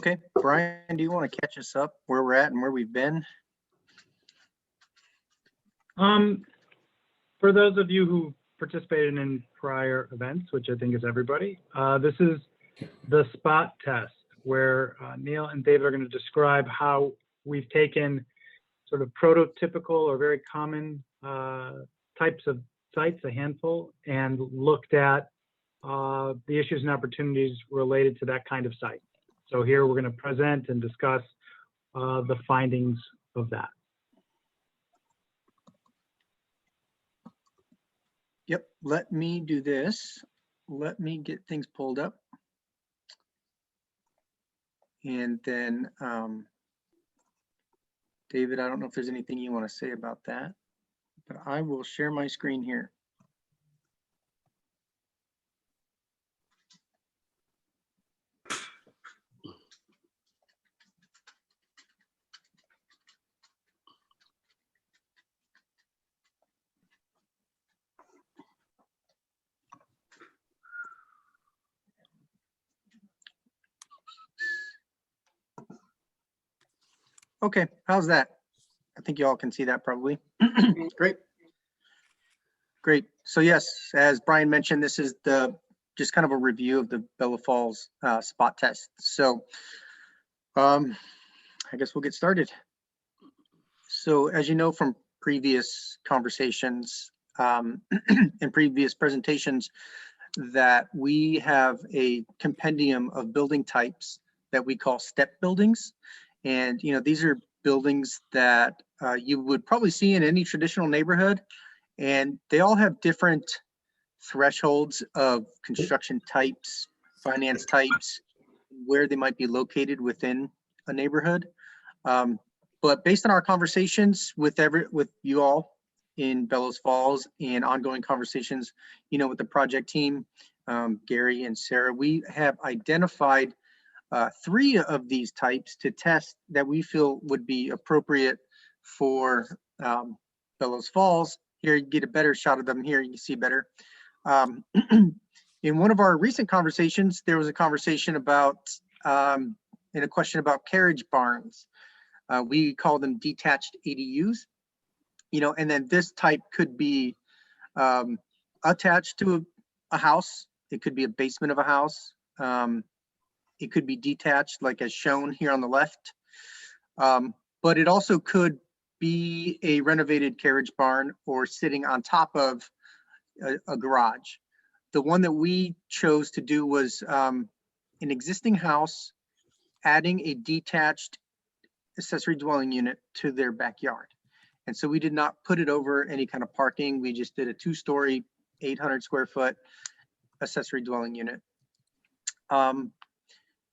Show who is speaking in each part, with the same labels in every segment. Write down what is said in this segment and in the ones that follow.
Speaker 1: Okay, Brian, do you want to catch us up where we're at and where we've been?
Speaker 2: For those of you who participated in prior events, which I think is everybody, this is the spot test where Neil and David are going to describe how we've taken sort of prototypical or very common types of sites, a handful, and looked at the issues and opportunities related to that kind of site. So here we're going to present and discuss the findings of that.
Speaker 1: Yep, let me do this. Let me get things pulled up. And then, David, I don't know if there's anything you want to say about that, but I will share my screen here. Okay, how's that? I think you all can see that probably. Great. Great. So yes, as Brian mentioned, this is just kind of a review of the Bella Falls spot test. So I guess we'll get started. So as you know from previous conversations and previous presentations, that we have a compendium of building types that we call step buildings. And, you know, these are buildings that you would probably see in any traditional neighborhood, and they all have different thresholds of construction types, finance types, where they might be located within a neighborhood. But based on our conversations with you all in Bellows Falls and ongoing conversations, you know, with the project team, Gary and Sarah, we have identified 3 of these types to test that we feel would be appropriate for Bellows Falls. Here, you get a better shot of them here, you can see better. In one of our recent conversations, there was a conversation about, and a question about carriage barns. We call them detached ADUs, you know, and then this type could be attached to a house. It could be a basement of a house. It could be detached, like as shown here on the left, but it also could be a renovated carriage barn or sitting on top of a garage. The one that we chose to do was an existing house adding a detached accessory dwelling unit to their backyard. And so we did not put it over any kind of parking. We just did a 2-story, 800 square foot accessory dwelling unit.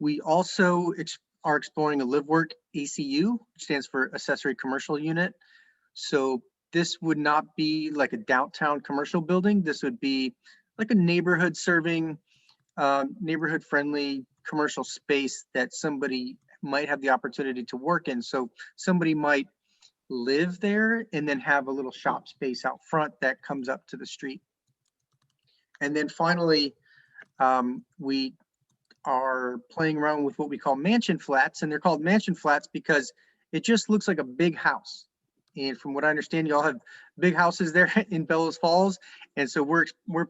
Speaker 1: We also are exploring a live work ACU, which stands for accessory commercial unit. So this would not be like a downtown commercial building. This would be like a neighborhood serving, neighborhood friendly commercial space that somebody might have the opportunity to work in. So somebody might live there and then have a little shop space out front that comes up to the street. And then finally, we are playing around with what we call mansion flats, and they're called mansion flats because it just looks like a big house. And from what I understand, you all have big houses there in Bellows Falls, and so we're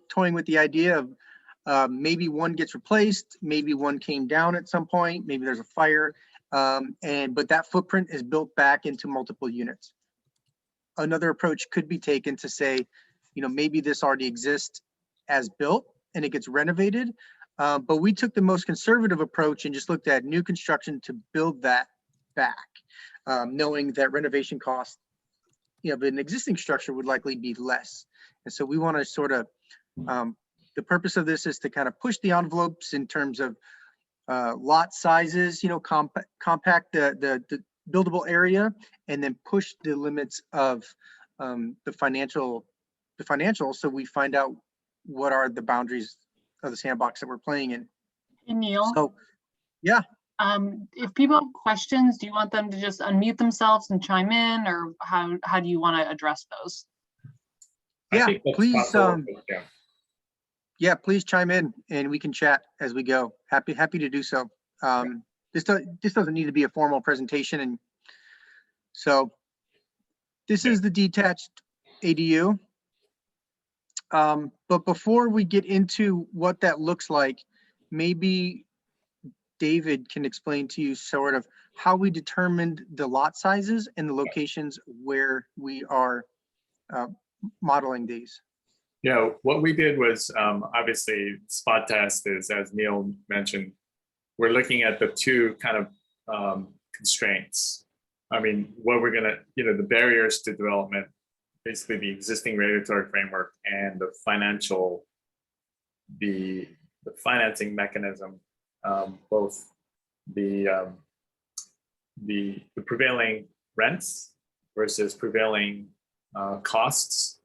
Speaker 1: toying with the idea of maybe one gets replaced, maybe one came down at some point, maybe there's a fire, but that footprint is built back into multiple units. Another approach could be taken to say, you know, maybe this already exists as built and it gets renovated. But we took the most conservative approach and just looked at new construction to build that back, knowing that renovation costs, you know, of an existing structure would likely be less. And so we want to sort of, the purpose of this is to kind of push the envelopes in terms of lot sizes, you know, compact the buildable area, and then push the limits of the financial, so we find out what are the boundaries of the sandbox that we're playing in.
Speaker 3: Hey, Neil.
Speaker 1: So, yeah.
Speaker 3: If people have questions, do you want them to just unmute themselves and chime in, or how do you want to address those?
Speaker 1: Yeah, please. Yeah, please chime in and we can chat as we go. Happy to do so. this doesn't need to be a formal presentation. And so this is the detached ADU. But before we get into what that looks like, maybe David can explain to you sort of how we determined the lot sizes and the locations where we are modeling these.
Speaker 4: Yeah, what we did was obviously spot test is, as Neil mentioned, we're looking at the two kind of constraints. I mean, what we're gonna, the barriers to development, basically the existing regulatory framework and the financing mechanism, both the prevailing rents versus prevailing costs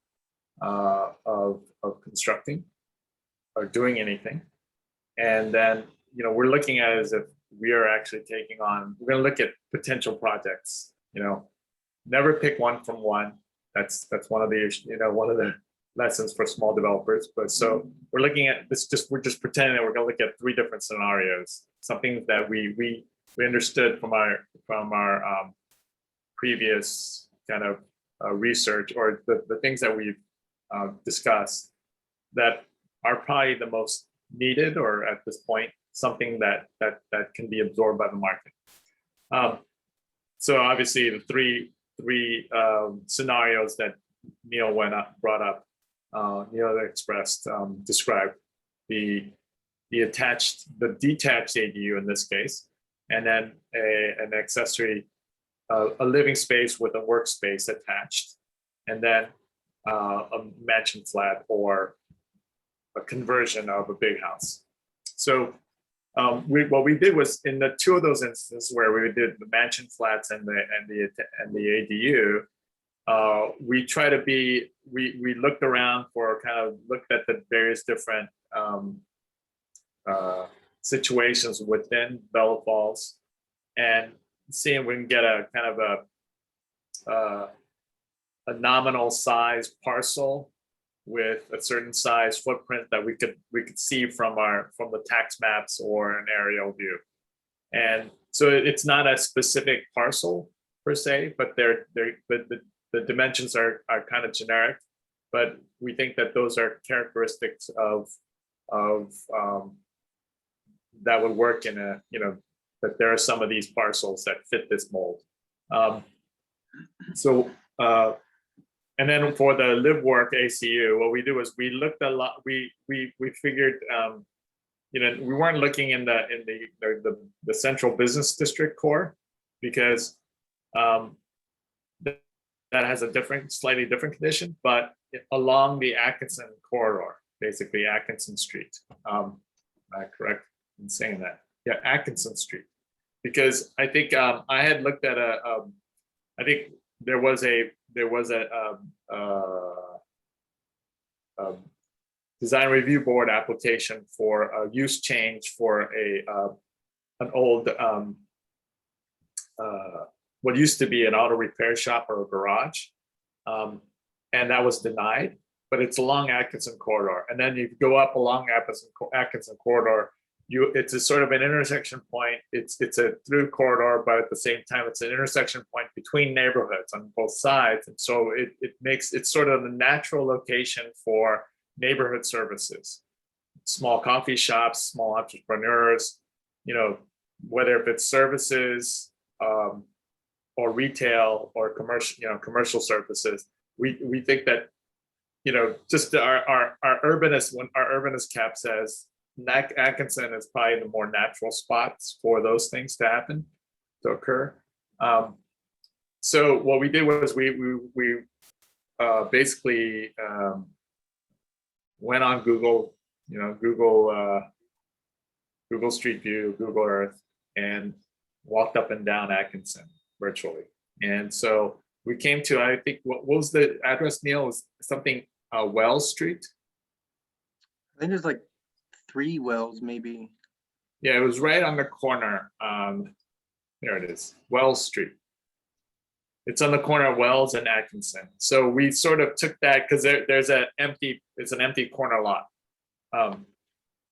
Speaker 4: of constructing or doing anything. And then, we're looking at it as if we are actually we're going to look at potential projects, never pick one from one. That's one of the issues, one of the lessons for small developers. But so we're looking at this, we're just pretending that we're going to look at 3 different scenarios, something that we understood from our previous kind of research, or the things that we've discussed that are probably the most needed, or at this point, something that can be absorbed by the market. So obviously the three scenarios that Neil brought up, described the detached ADU in this case, and then an accessory, a living space with a workspace attached, and then a mansion flat or a conversion of a big house. So what we did was, in the 2 of those instances where we did the mansion flats and the ADU, we looked around looked at the various different situations within Bella Falls, and seeing if we can get a kind of a nominal size parcel with a certain size footprint that we could see from the tax maps or an aerial view. And so it's not a specific parcel per se, but the dimensions are kind of generic. But we think that those are characteristics of that would work in that there are some of these parcels that fit this mold. And then for the live work ACU, what we do is we looked a lot. We figured, we weren't looking in the central business district core, because that has a slightly different condition, but along the Atkinson corridor, basically Atkinson Street. Am I correct in saying that? Yeah, Atkinson Street, because I think I had looked at I think there was a design review board application for a use change for an old what used to be an auto repair shop or a garage, and that was denied. But it's along Atkinson corridor, and then you go up along Atkinson corridor. It's a sort of an intersection point. It's a through corridor, but at the same time, it's an intersection point between neighborhoods on both sides. And so it's sort of the natural location for neighborhood services, small coffee shops, small entrepreneurs, whether if it's services or retail or commercial services. We think that, just our urbanist cap says Atkinson is probably the more natural spots for those things to occur. So what we did was we basically went on Google, Google Street View, Google Earth, and walked up and down Atkinson virtually. And so we came to, I think, what was the address, Neil? Was something Wells Street?
Speaker 1: I think there's like 3 Wells, maybe.
Speaker 4: Yeah, it was right on the corner. There it is, Wells Street. It's on the corner of Wells and Atkinson. So we sort of took that because it's an empty corner lot.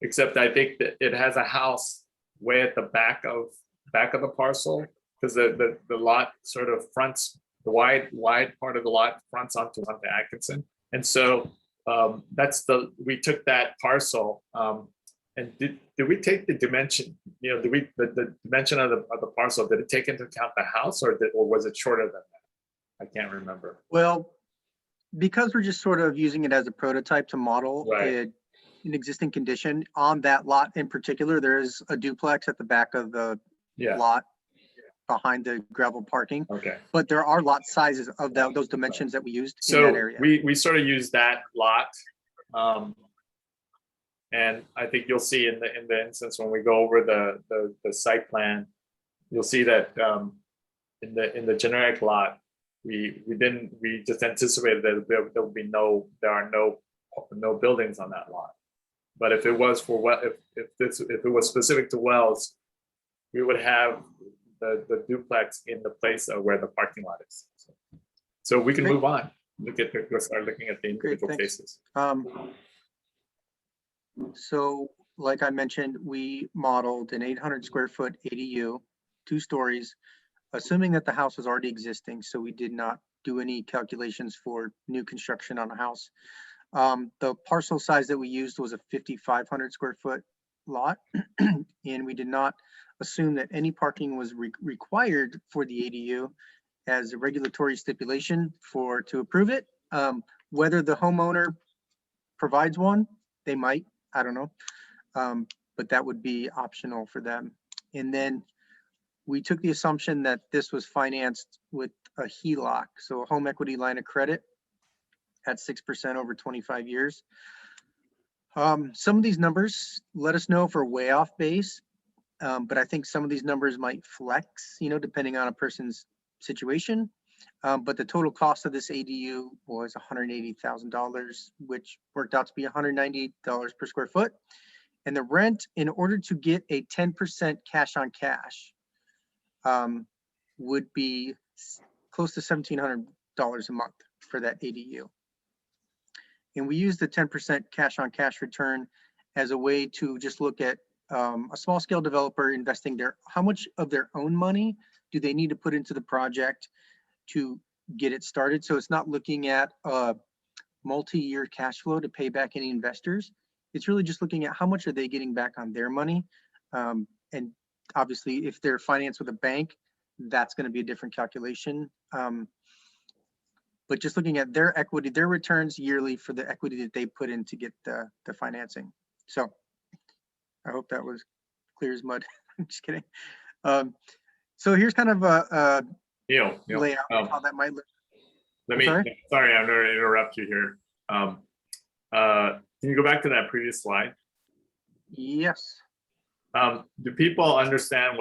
Speaker 4: Except I think that it has a house way at the back of back of the parcel, because the lot sort of fronts, the wide part of the lot fronts onto Atkinson. And so we took that parcel, and did we take the dimension, did we, the dimension of the parcel, did it take into account the house, or was it shorter than that? I can't remember.
Speaker 1: Well, because we're just sort of using it as a prototype to model
Speaker 4: Right.
Speaker 1: an existing condition on that lot in particular, there is a duplex at the back of the
Speaker 4: Yeah,
Speaker 1: lot behind the gravel parking,
Speaker 4: okay.
Speaker 1: but there are lot sizes of those dimensions that we used in that
Speaker 4: So
Speaker 1: area.
Speaker 4: we sort of use that lot. And I think you'll see in the instance when we go over the site plan, you'll see that in the generic lot, we just anticipated that there are no buildings on that lot. But if it was if it was specific to wells, we would have the duplex in the place of where the parking lot is. So we can
Speaker 1: Great.
Speaker 4: move on. Start looking at the
Speaker 1: Great,
Speaker 4: individual
Speaker 1: thanks.
Speaker 4: cases.
Speaker 1: So like I mentioned, we modeled an 800 square foot ADU, 2 stories, assuming that the house was already existing. So we did not do any calculations for new construction on a house. The parcel size that we used was a 5,500 square foot lot. And we did not assume that any parking was required for the ADU as a regulatory stipulation to approve it. Whether the homeowner provides one, they might, I don't know. But that would be optional for them. And then we took the assumption that this was financed with a HELOC, so a home equity line of credit at 6% over 25 years. Some of these numbers, let us know if we're way off base, but I think some of these numbers might flex, depending on a person's situation. But the total cost of this ADU was $180,000, which worked out to be $198 per square foot. And the rent, in order to get a 10% cash on cash, would be close to $1,700 a month for that ADU. And we use the 10% cash on cash return as a way to just look at a small scale developer investing how much of their own money do they need to put into the project to get it started. So it's not looking at a multi-year cash flow to pay back any investors. It's really just looking at how much are they getting back on their money. And obviously if they're financed with a bank, that's going to be a different calculation. But just looking at their equity, their returns yearly for the equity that they put in to get the financing. So I hope that was clear as mud. I'm just kidding. So here's kind of a
Speaker 4: Neil,
Speaker 1: layout of how that might look.
Speaker 4: Sorry, I'm going to interrupt you here. Can you go back to that previous slide?
Speaker 1: Yes.
Speaker 4: Do people understand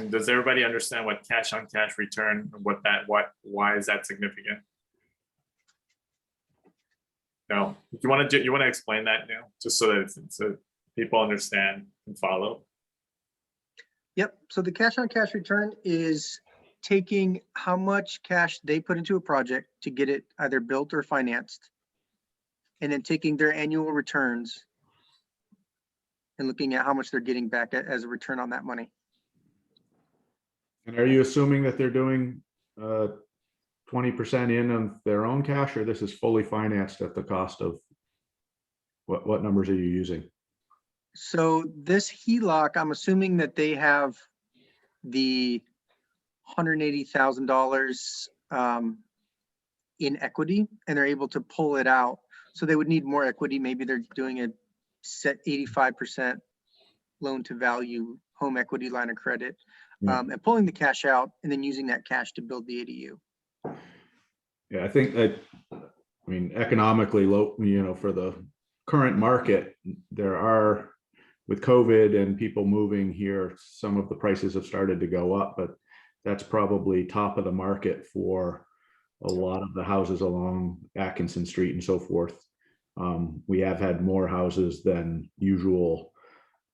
Speaker 4: does everybody understand what cash on cash return, why is that significant? No, you want to explain that now, just so people understand and follow?
Speaker 1: Yep, so the cash on cash return is taking how much cash they put into a project to get it either built or financed, and then taking their annual returns and looking at how much they're getting back as a return on that money.
Speaker 5: And are you assuming that they're doing 20% in of their own cash, or this is fully financed at the cost of what numbers are you using?
Speaker 1: So this HELOC, I'm assuming that they have the $180,000 in equity, and they're able to pull it out. So they would need more equity. Maybe they're doing a set 85% loan to value home equity line of credit, and pulling the cash out and then using that cash to build the ADU.
Speaker 5: Yeah, I think that, economically low, for the current market, there are, with COVID and people moving here, some of the prices have started to go up, but that's probably top of the market for a lot of the houses along Atkinson Street and so forth. We have had more houses than usual.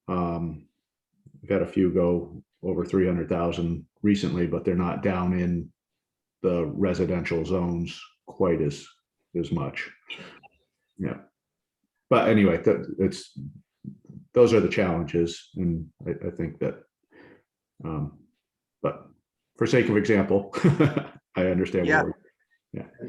Speaker 5: We've had a few go over 300,000 recently, but they're not down in the residential zones quite as much. Yeah. But anyway, those are the challenges. And I think that But for sake of example, I understand.
Speaker 1: Yeah.
Speaker 5: Where we're,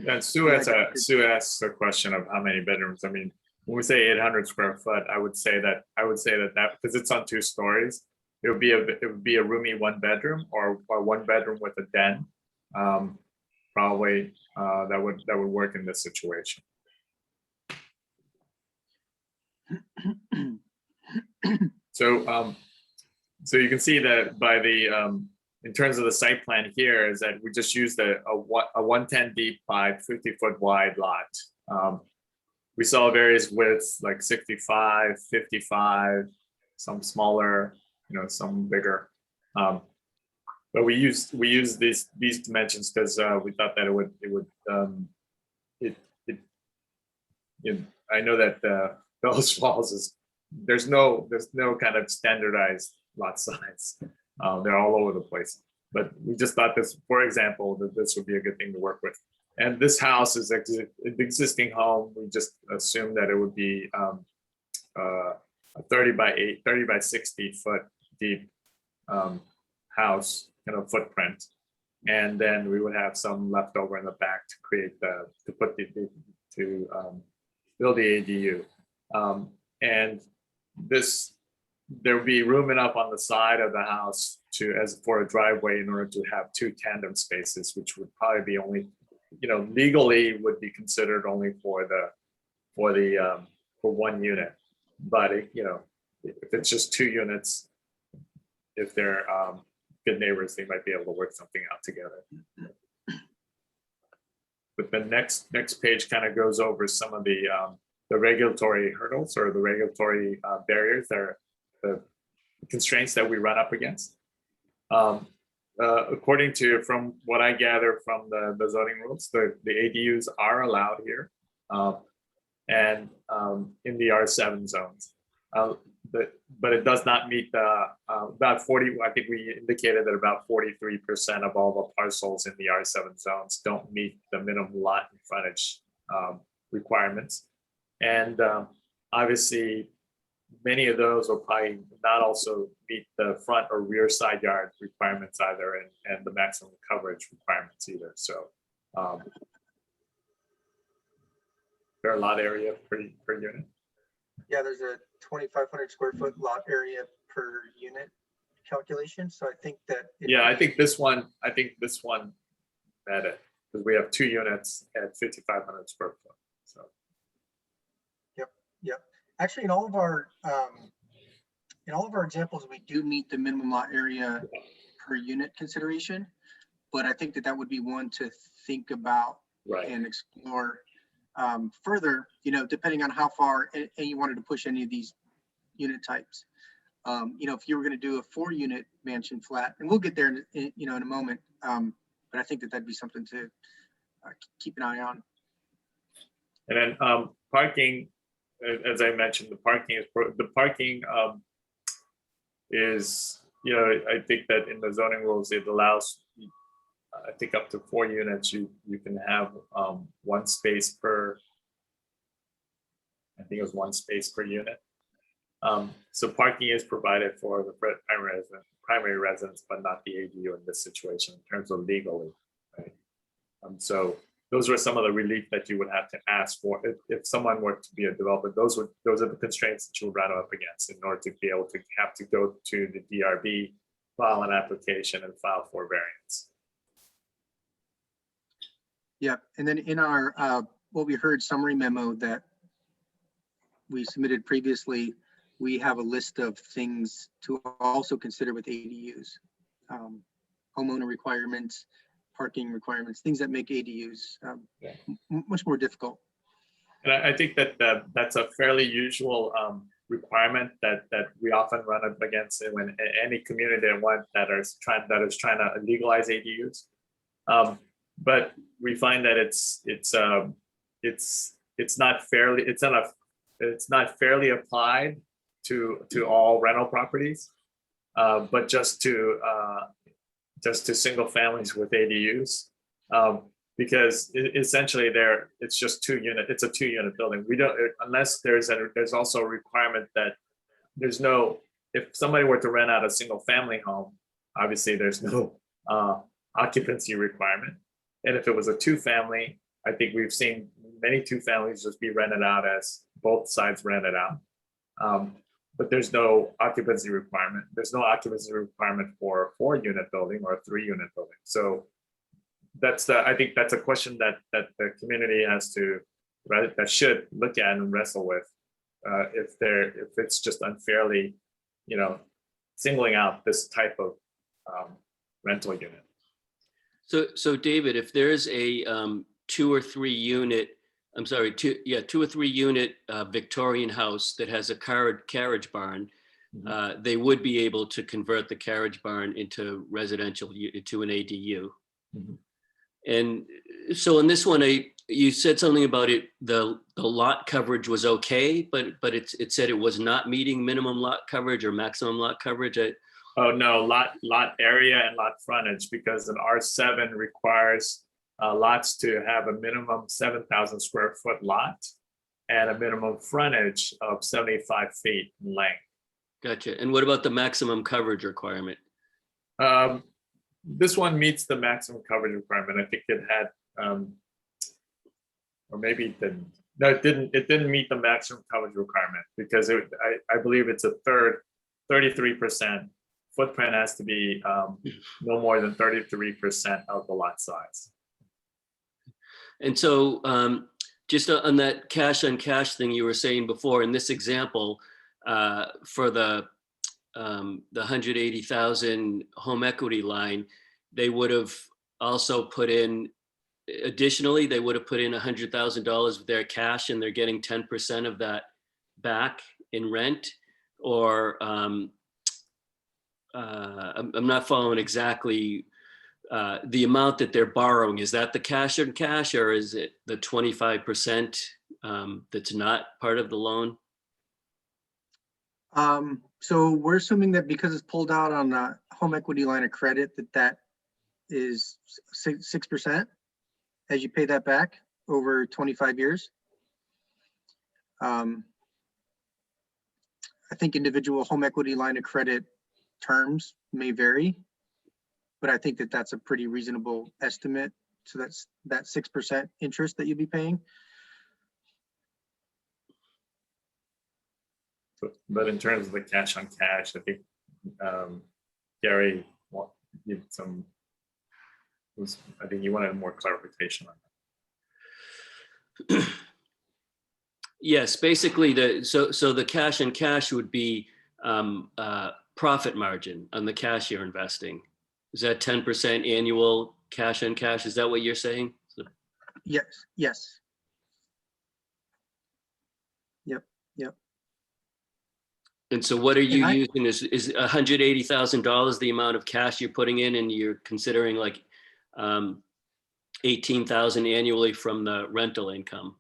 Speaker 4: And Sue asks a question of how many bedrooms. I mean, when we say 800 square foot, I would say that because it's on 2 stories, it would be a roomy 1 bedroom or 1 bedroom with a den. Probably that would work in this situation. So you can see that by the in terms of the site plan here is that we just used a 110 deep by 50-foot wide lot. We saw various widths like 65, 55, some smaller, some bigger. But we used these dimensions because we thought that I know that Bellows Falls is there's no kind of standardized lot size. They're all over the place. But we just thought this, for example, that this would be a good thing to work with. And this house is an existing home. We just assumed that it would be a 30 by 60 foot deep house, footprint. And then we would have some left over in the back to create to build the ADU. And there would be room enough on the side of the house for a driveway in order to have 2 tandem spaces, which would probably be only, legally would be considered only for 1 unit. But if it's just 2 units, if they're good neighbors, they might be able to work something out together. But the next page kind of goes over some of the regulatory hurdles or the regulatory barriers, the constraints that we run up against. From what I gather from the zoning rules, the ADUs are allowed here, and in the R7 zones. But it does not meet about 40. I think we indicated that about 43% of all the parcels in the R7 zones don't meet the minimum lot and frontage requirements, and obviously many of those will probably not also meet the front or rear side yard requirements either, and the maximum coverage requirements either. So there are a lot of area per unit.
Speaker 1: Yeah, there's a 2,500 square foot lot area per unit calculation. So I think that.
Speaker 4: I think this one met it because we have 2 units at 5,500 square foot. So.
Speaker 1: Yep. Actually, in all of our examples, we do meet the minimum lot area per unit consideration, but I think that would be one to think about and explore further, depending on how far and you wanted to push any of these unit types. If you were going to do a 4-unit mansion flat, and we'll get there in a moment, but I think that that'd be something to keep an eye on.
Speaker 4: And then parking, as I mentioned, the parking is, I think that in the zoning rules, it allows, I think up to 4 units, you can have 1 space per, I think it was 1 space per unit. So parking is provided for the primary residence, but not the ADU in this situation in terms of legally, right? So those were some of the relief that you would have to ask for if someone were to be a developer. Those are the constraints that you would run up against in order to be able to have to go to the DRB, file an application, and file for variance.
Speaker 1: Yeah, and then in our what we heard summary memo that we submitted previously, we have a list of things to also consider with ADUs, homeowner requirements, parking requirements, things that make ADUs much more difficult.
Speaker 4: And I think that that's a fairly usual requirement that we often run up against when any community that is trying to legalize ADUs. But we find that it's not fairly applied to all rental properties, but just to single families with ADUs, because essentially it's just 2 unit. It's a 2-unit building. We don't, unless there's also a requirement that if somebody were to rent out a single family home, obviously there's no occupancy requirement. And if it was a 2-family, I think we've seen many 2-families just be rented out as both sides rented out. But there's no occupancy requirement. There's no occupancy requirement for a 4-unit building or a 3-unit building. So I think that's a question that the community has to, right, that should look at and wrestle with. If it's just unfairly, singling out this type of rental unit.
Speaker 6: So David, if there's a 2 or 3 unit, I'm sorry, 2 or 3 unit Victorian house that has a carriage barn, they would be able to convert the carriage barn into residential, to an ADU. And so in this one, you said something about it, the lot coverage was okay, but it said it was not meeting minimum lot coverage or maximum lot coverage.
Speaker 4: Oh no, lot area and lot frontage, because an R7 requires lots to have a minimum 7,000 square foot lot and a minimum frontage of 75 feet in length.
Speaker 6: Gotcha. And what about the maximum coverage requirement?
Speaker 4: This one meets the maximum coverage requirement. I think it had, or maybe it didn't. No, it didn't. It didn't meet the maximum coverage requirement because I believe it's a 33%. Footprint has to be no more than 33% of the lot size.
Speaker 6: And so just on that cash on cash thing you were saying before, in this example, for the 180,000 home equity line, they would have also put in, additionally, they would have put in $100,000 of their cash and they're getting 10% of that back in rent, or I'm not following exactly the amount that they're borrowing. Is that the cash on cash, or is it the 25% that's not part of the loan?
Speaker 1: So we're assuming that because it's pulled out on the home equity line of credit, that is 6% as you pay that back over 25 years. I think individual home equity line of credit terms may vary, but I think that that's a pretty reasonable estimate. So that's that 6% interest that you'll be paying.
Speaker 4: But in terms of the cash on cash, I think Gary I think you wanted more clarification on that.
Speaker 6: Yes, basically so the cash on cash would be profit margin on the cash you're investing. Is that 10% annual cash on cash? Is that what you're saying?
Speaker 1: Yes. Yep.
Speaker 6: And so what are you using? Is $180,000 the amount of cash you're putting in, and you're considering like 18,000 annually from the rental income?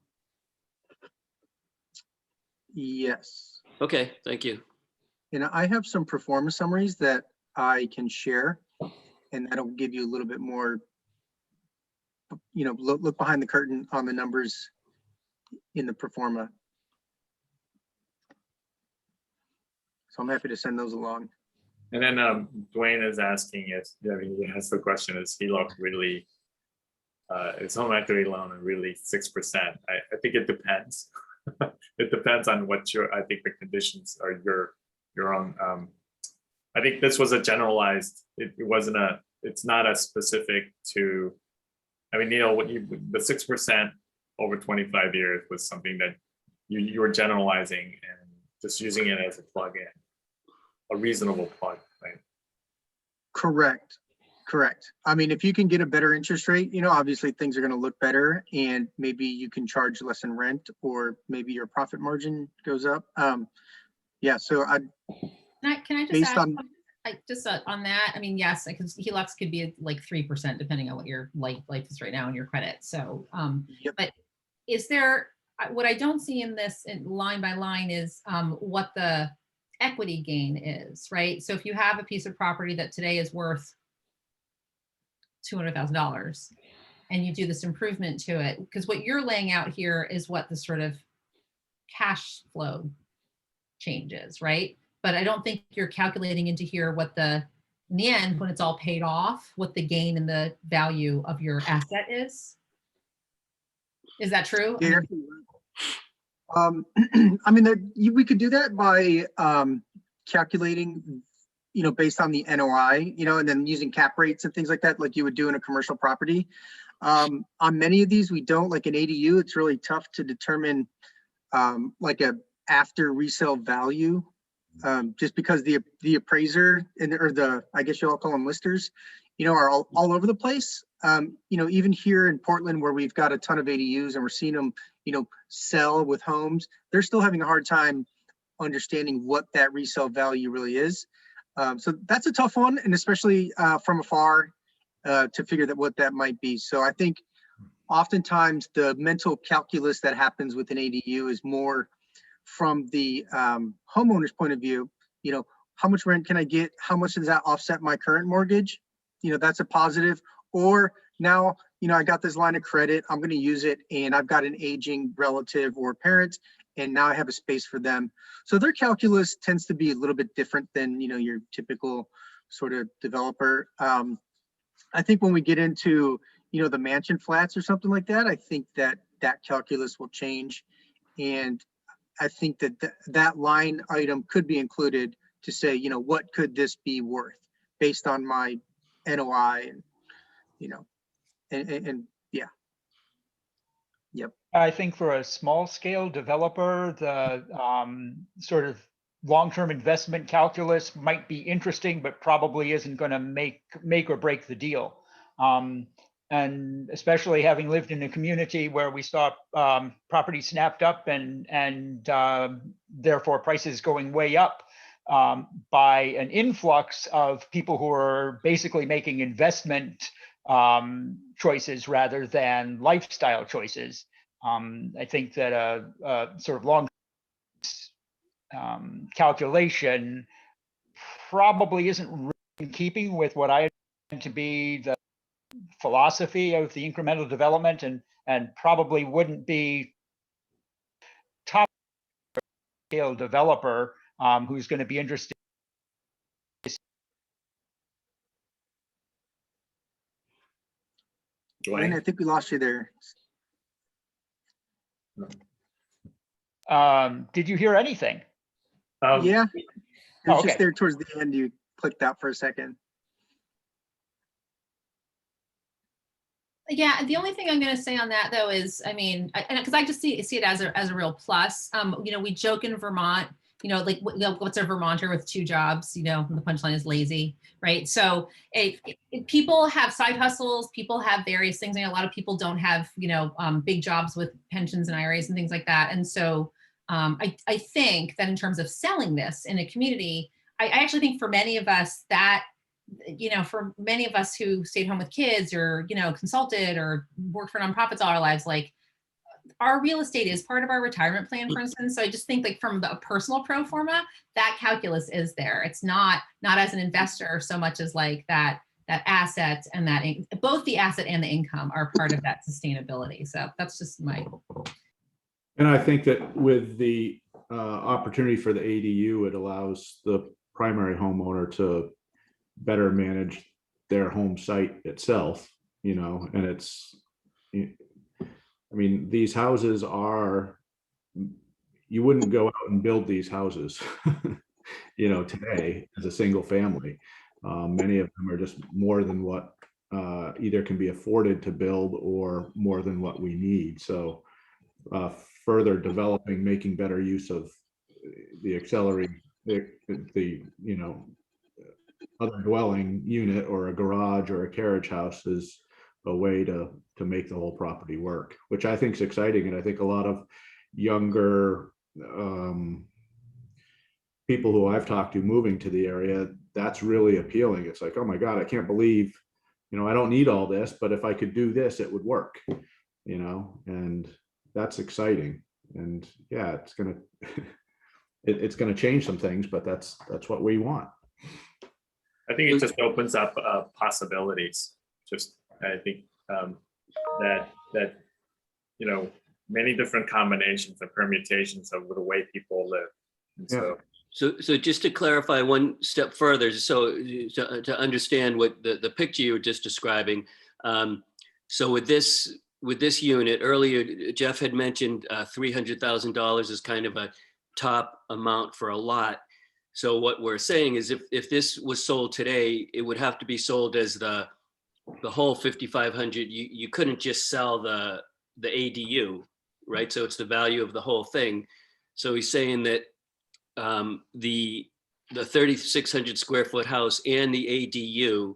Speaker 1: Yes.
Speaker 6: Okay, thank you.
Speaker 1: And I have some pro forma summaries that I can share, and that'll give you a little bit more, look behind the curtain on the numbers in the pro forma. So I'm happy to send those along.
Speaker 4: And then Dwayne is asking he has the question, is HELOC really, is home equity loan really 6%? I think it depends. It depends on what I think the conditions are your own. I think this was a generalized, it's not a specific to, Neil, the 6% over 25 years was something that you were generalizing and just using it as a plug-in. A reasonable plug, right?
Speaker 1: Correct. If you can get a better interest rate, obviously things are going to look better, and maybe you can charge less in rent, or maybe your profit margin goes up. Yeah. So
Speaker 7: Can I just
Speaker 1: based
Speaker 7: add,
Speaker 1: on
Speaker 7: on that? Yes, because HELOCs could be like 3% depending on what your life is right now and your credit. So,
Speaker 1: Yep.
Speaker 7: But is there, what I don't see in this line by line is what the equity gain is, right? So if you have a piece of property that today is worth $200,000 and you do this improvement to it, because what you're laying out here is what the sort of cash flow changes, right? But I don't think you're calculating into here what the in the end, when it's all paid off, what the gain in the value of your asset is. Is that true?
Speaker 1: Yeah. I mean, we could do that by calculating, based on the NOI, and then using cap rates and things like that, like you would do in a commercial property. On many of these, we don't, like an ADU, it's really tough to determine like a after resale value, just because the appraiser or the, I guess you all call them listers, are all over the place. Even here in Portland, where we've got a ton of ADUs and we're seeing them, sell with homes, they're still having a hard time understanding what that resale value really is. So that's a tough one, and especially from afar to figure that what that might be. So I think oftentimes the mental calculus that happens with an ADU is more from the homeowner's point of view. How much rent can I get? How much does that offset my current mortgage? That's a positive. Or now, I got this line of credit, I'm going to use it, and I've got an aging relative or parent, and now I have a space for them. So their calculus tends to be a little bit different than, your typical sort of developer. I think when we get into, the mansion flats or something like that, I think that calculus will change. And I think that that line item could be included to say, what could this be worth based on my NOI and, and yeah. Yep.
Speaker 8: I think for a small scale developer, the sort of long-term investment calculus might be interesting, but probably isn't going to make or break the deal. And especially having lived in a community where we saw property snapped up and therefore prices going way up by an influx of people who are basically making investment choices rather than lifestyle choices. I think that a sort of long calculation probably isn't really in keeping with what I tend to be the philosophy of the incremental development, and probably wouldn't be top scale developer who's going to be interested.
Speaker 1: Dwayne, I think we lost you there.
Speaker 8: Did you hear anything?
Speaker 1: Yeah, it was
Speaker 8: okay.
Speaker 1: just there towards the end. You clicked out for a second.
Speaker 7: Yeah, the only thing I'm going to say on that though is, I mean, because I just see it as a real plus. We joke in Vermont, like what's a Vermonter with 2 jobs? The punchline is lazy, right? So people have side hustles, people have various things. A lot of people don't have, big jobs with pensions and IRAs and things like that. And so I think that in terms of selling this in a community, I actually think for many of us that, for many of us who stayed home with kids or, consulted or worked for nonprofits all our lives, like our real estate is part of our retirement plan, for instance. So I just think like from the personal pro forma, that calculus is there. It's not as an investor so much as like that asset and that both the asset and the income are part of that sustainability. So that's just my.
Speaker 5: And I think that with the opportunity for the ADU, it allows the primary homeowner to better manage their home site itself, and it's, I mean, these houses are, you wouldn't go out and build these houses, today as a single family. Many of them are just more than what either can be afforded to build or more than what we need. So further developing, making better use of the Accessory, the other dwelling unit or a garage or a carriage house is a way to make the whole property work, which I think is exciting. And I think a lot of younger people who I've talked to moving to the area, that's really appealing. It's like, oh my God, I can't believe, I don't need all this, but if I could do this, it would work, and that's exciting. And yeah, it's gonna it's gonna change some things, but that's what we want.
Speaker 4: I think it just opens up possibilities. I think that many different combinations and permutations of the way people live. And
Speaker 6: So just to clarify one step further, so to understand what the picture you were just describing. So with this unit earlier, Jeff had mentioned $300,000 is kind of a top amount for a lot. So what we're saying is if this was sold today, it would have to be sold as the whole 5,500. You couldn't just sell the ADU, right? So it's the value of the whole thing. So he's saying that the 3,600 square foot house and the ADU,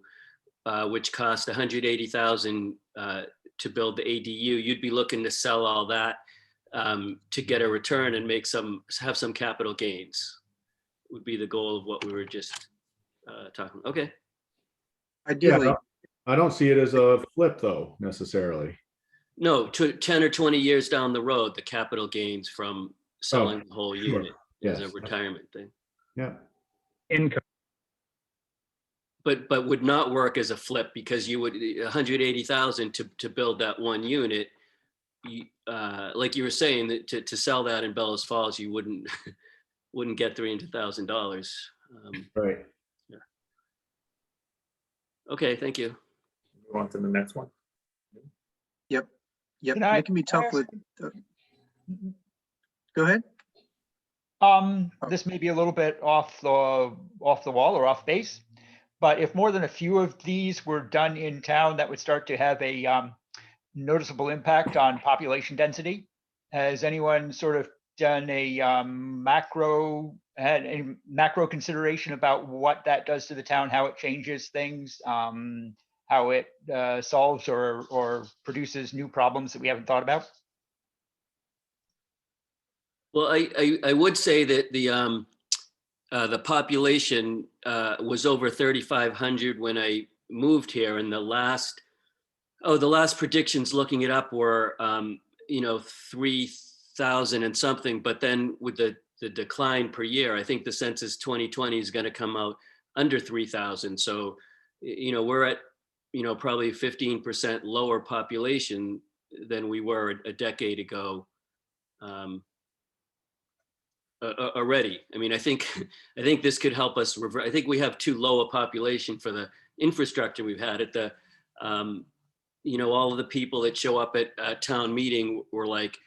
Speaker 6: which cost 180,000 to build the ADU, you'd be looking to sell all that to get a return and have some capital gains. Would be the goal of what we were just talking. Okay.
Speaker 1: Ideally,
Speaker 5: Yeah, I don't see it as a flip though, necessarily.
Speaker 6: No, 10 or 20 years down the road, the capital gains from selling the whole
Speaker 5: sure.
Speaker 6: unit as a
Speaker 5: Yes.
Speaker 6: retirement thing.
Speaker 5: Yeah.
Speaker 2: Income.
Speaker 6: But would not work as a flip because you would 180,000 to build that one unit. Like you were saying, that to sell that in Bellows Falls, you wouldn't get $300,000.
Speaker 5: Right.
Speaker 6: Yeah. Okay, thank you.
Speaker 4: Move on to the next one.
Speaker 1: yep.
Speaker 8: Can I-
Speaker 1: It can be
Speaker 8: can I
Speaker 1: tough
Speaker 8: ask-
Speaker 1: with, go ahead.
Speaker 8: This may be a little bit off the wall or off base, but if more than a few of these were done in town, that would start to have a noticeable impact on population density. Has anyone sort of done a macro consideration about what that does to the town, how it changes things, how it solves or produces new problems that we haven't thought about?
Speaker 6: Well, I would say that the population was over 3,500 when I moved here, and the last predictions looking it up were 3,000 and something. But then with the decline per year, I think the census 2020 is going to come out under 3,000. So we're at probably 15% lower population than we were a decade ago. Already. I mean, I think this could help us I think we have too low a population for the infrastructure we've had at the, all of the people that show up at town meeting were like,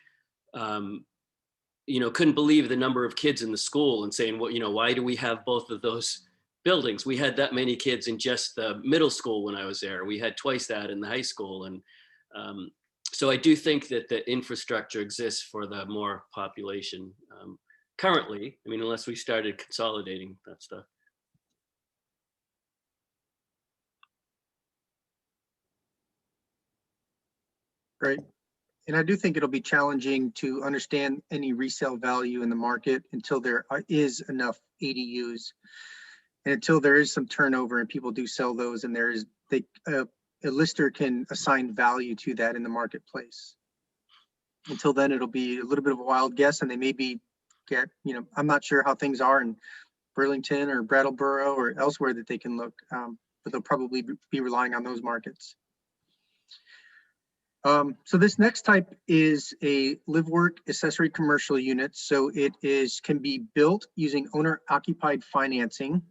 Speaker 6: couldn't believe the number of kids in the school and saying, why do we have both of those buildings? We had that many kids in just the middle school when I was there. We had twice that in the high school. And so I do think that the infrastructure exists for the more population. Currently, I mean, unless we started consolidating that stuff.
Speaker 1: Great. And I do think it'll be challenging to understand any resale value in the market until there is enough ADUs. And until there is some turnover and people do sell those and a lister can assign value to that in the marketplace. Until then, it'll be a little bit of a wild guess, and they may be I'm not sure how things are in Burlington or Brattleboro or elsewhere that they can look, but they'll probably be relying on those markets. So this next type is a live work accessory commercial unit. So it can be built using owner occupied financing.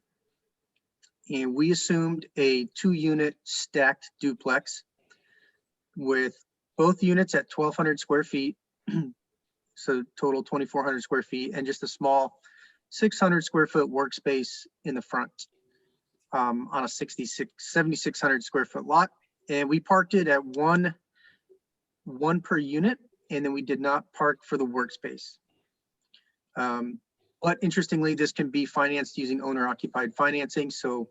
Speaker 1: And we assumed a 2-unit stacked duplex with both units at 1,200 square feet. So total 2,400 square feet, and just a small 600 square foot workspace in the front on a 7,600 square foot lot. And we parked it at one per unit, and then we did not park for the workspace. But interestingly, this can be financed using owner occupied financing. So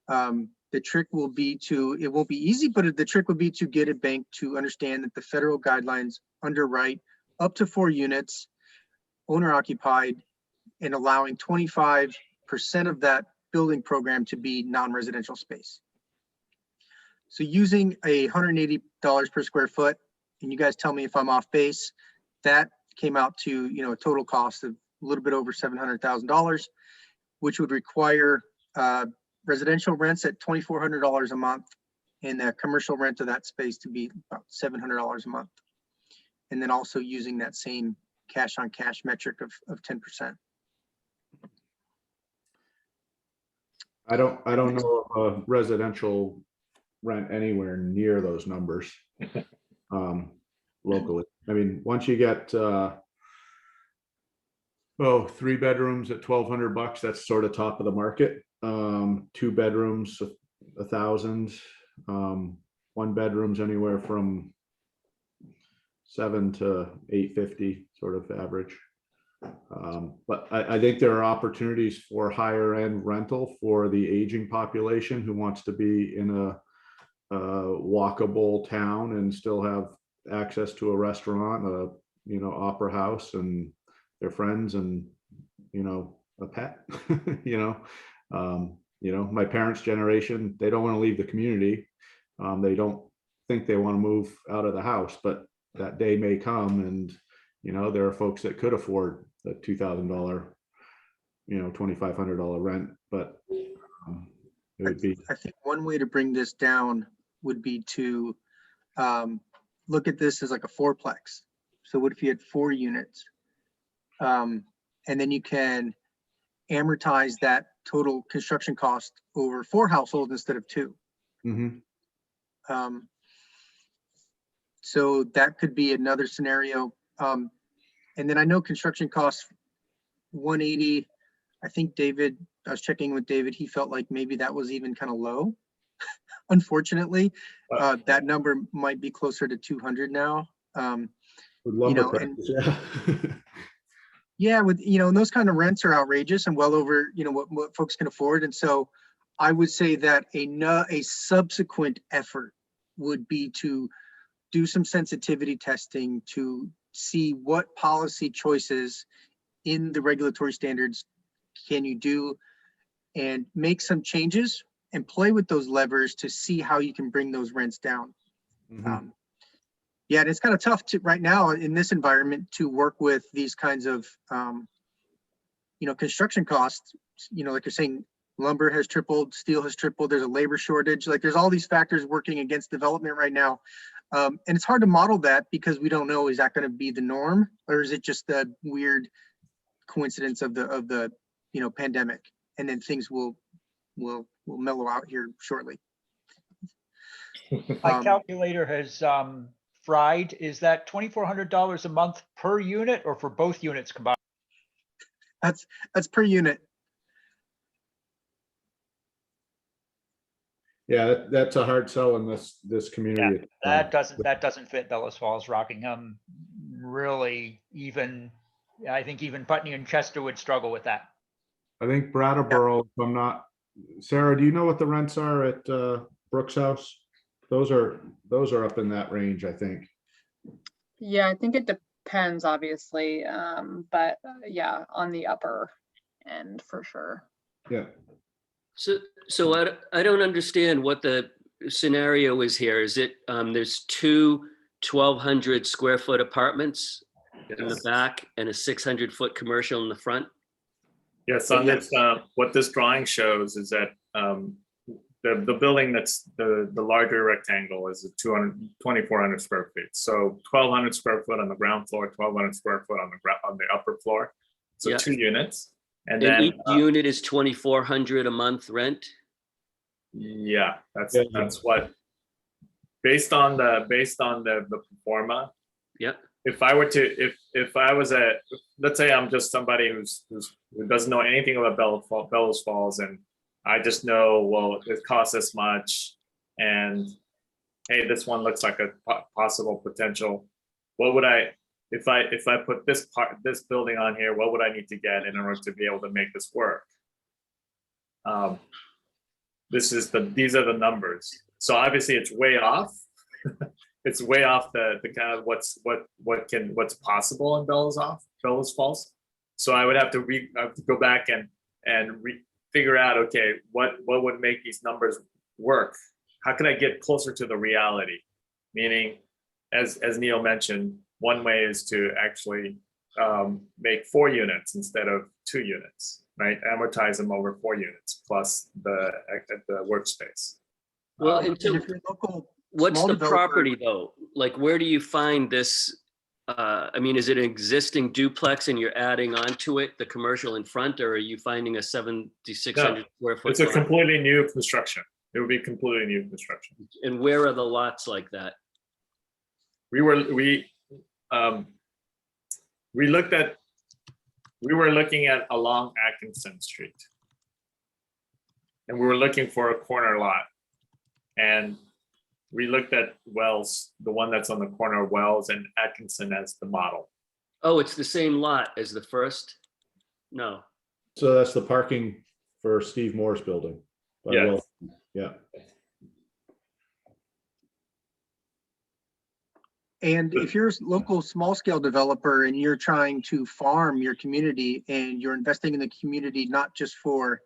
Speaker 1: the trick will be it won't be easy, but the trick would be to get a bank to understand that the federal guidelines underwrite up to 4 units, owner occupied, and allowing 25% of that building program to be non-residential space. So using $180 per square foot, and you guys tell me if I'm off base, that came out to a total cost of a little bit over $700,000, which would require residential rents at $2,400 a month, and the commercial rent of that space to be about $700 a month. And then also using that same cash on cash metric of 10%.
Speaker 5: I don't know of a residential rent anywhere near those numbers locally. I mean, once you get 3 bedrooms at $1,200, that's sort of top of the market. 2 bedrooms, 1,000. 1 bedrooms anywhere from 7 to 850, sort of average. But I think there are opportunities for higher end rental for the aging population who wants to be in a walkable town and still have access to a restaurant, opera house, and their friends, and a pet. My parents' generation, they don't want to leave the community. They don't think they want to move out of the house, but that day may come, and there are folks that could afford the $2,000, $2,500 rent, but it would be.
Speaker 1: I think one way to bring this down would be to look at this as like a fourplex. So what if you had 4 units? And then you can amortize that total construction cost over 4 households instead of 2.
Speaker 5: Mm-hmm.
Speaker 1: So that could be another scenario. And then I know construction costs 180. I think David, I was checking with David, he felt like maybe that was even kind of low. Unfortunately, that number might be closer to 200 now.
Speaker 5: With lumber prices, yeah.
Speaker 1: Yeah, with and those kind of rents are outrageous and well over what folks can afford. And so I would say that a subsequent effort would be to do some sensitivity testing to see what policy choices in the regulatory standards can you do, and make some changes and play with those levers to see how you can bring those rents down.
Speaker 5: Mm-hmm.
Speaker 1: Yeah, and it's kind of tough to right now in this environment to work with these kinds of construction costs. Like you're saying, lumber has tripled, steel has tripled, there's a labor shortage, like there's all these factors working against development right now. And it's hard to model that because we don't know, is that going to be the norm, or is it just a weird coincidence of the pandemic, and then things will mellow out here shortly.
Speaker 8: My calculator has fried. Is that $2,400 a month per unit or for both units combined?
Speaker 1: That's per unit.
Speaker 5: Yeah, that's a hard sell in this community.
Speaker 8: Yeah, that doesn't fit Bellows Falls, Rockingham. Really, I think even Putney and Chester would struggle with that.
Speaker 5: I think Brattleboro, if I'm not, Sarah, do you know what the rents are at Brooks House? Those are up in that range, I think.
Speaker 3: Yeah, I think it depends, obviously, but yeah, on the upper end for sure.
Speaker 5: Yeah.
Speaker 6: So I don't understand what the scenario is here. Is it there's 2 1,200 square foot apartments in the back and a 600-foot commercial in the front?
Speaker 4: Yes, on this, what this drawing shows is that the building that's the larger rectangle is 2,400 square feet. So 1,200 square foot on the ground floor, 1,200 square foot on the upper floor. So
Speaker 6: Yeah.
Speaker 4: 2 units. And
Speaker 6: And
Speaker 4: then
Speaker 6: each unit is 2,400 a month rent?
Speaker 4: Yeah, that's what, based on the pro forma.
Speaker 6: Yeah.
Speaker 4: If I were to, if I was let's say I'm just somebody who doesn't know anything about Bellows Falls, and I just know, well, it costs this much, and hey, this one looks like a possible potential. What would if I put this building on here, what would I need to get in order to be able to make this work? These are the numbers. So obviously it's way off. It's way off the kind of what's possible in Bellows Falls. So I would have to go back and figure out, okay, what would make these numbers work? How can I get closer to the reality? Meaning, as Neil mentioned, one way is to actually make 4 units instead of 2 units, right? Amortize them over 4 units plus the workspace.
Speaker 6: Well, and so
Speaker 1: if you're local,
Speaker 6: what's
Speaker 1: small
Speaker 6: the
Speaker 1: developer-
Speaker 6: property though? Like, where do you find this I mean, is it an existing duplex and you're adding on to it the commercial in front, or are you finding a 7,600 square foot
Speaker 4: It's a
Speaker 6: lot?
Speaker 4: completely new construction. It would be completely new construction.
Speaker 6: And where are the lots like that?
Speaker 4: We were looking at along Atkinson Street. And we were looking for a corner lot. And we looked at Wells, the one that's on the corner of Wells and Atkinson as the model.
Speaker 6: Oh, it's the same lot as the first? No.
Speaker 5: So that's the parking for Steve Moore's building. by
Speaker 4: Yes.
Speaker 5: Will. Yeah.
Speaker 1: And if you're a local small scale developer and you're trying to farm your community and you're investing in the community, not just for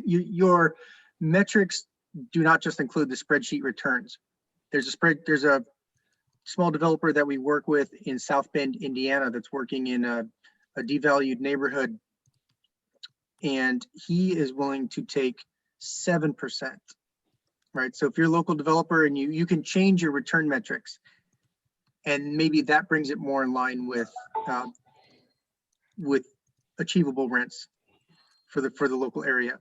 Speaker 1: your metrics do not just include the spreadsheet returns. There's a small developer that we work with in South Bend, Indiana, that's working in a devalued neighborhood. And he is willing to take 7%, right? So if you're a local developer and you can change your return metrics, and maybe that brings it more in line with achievable rents for the local area.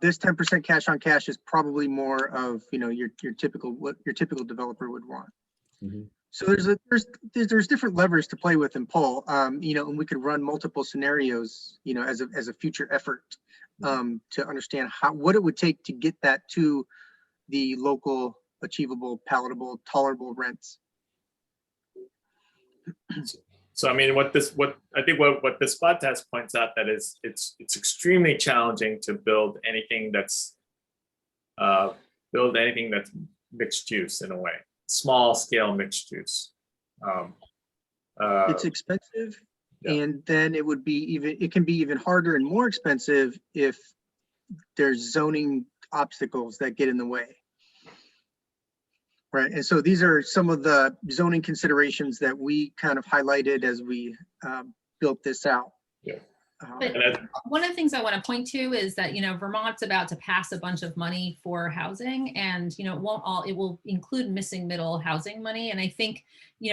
Speaker 1: This 10% cash on cash is probably more of your typical what your typical developer would want.
Speaker 5: Mm-hmm.
Speaker 1: So there's different levers to play with and pull, and we could run multiple scenarios, as a future effort to understand what it would take to get that to the local achievable, palatable, tolerable rents.
Speaker 4: So I mean, what this spot test points out that is it's extremely challenging to build anything that's mixed use in a way, small scale mixed use.
Speaker 1: It's expensive,
Speaker 4: yeah.
Speaker 1: And then it can be even harder and more expensive if there's zoning obstacles that get in the way. Right, and so these are some of the zoning considerations that we kind of highlighted as we built this out.
Speaker 4: Yeah.
Speaker 7: But one of the things I want to point to is that, Vermont's about to pass a bunch of money for housing, and, it will include missing middle housing money. And I think,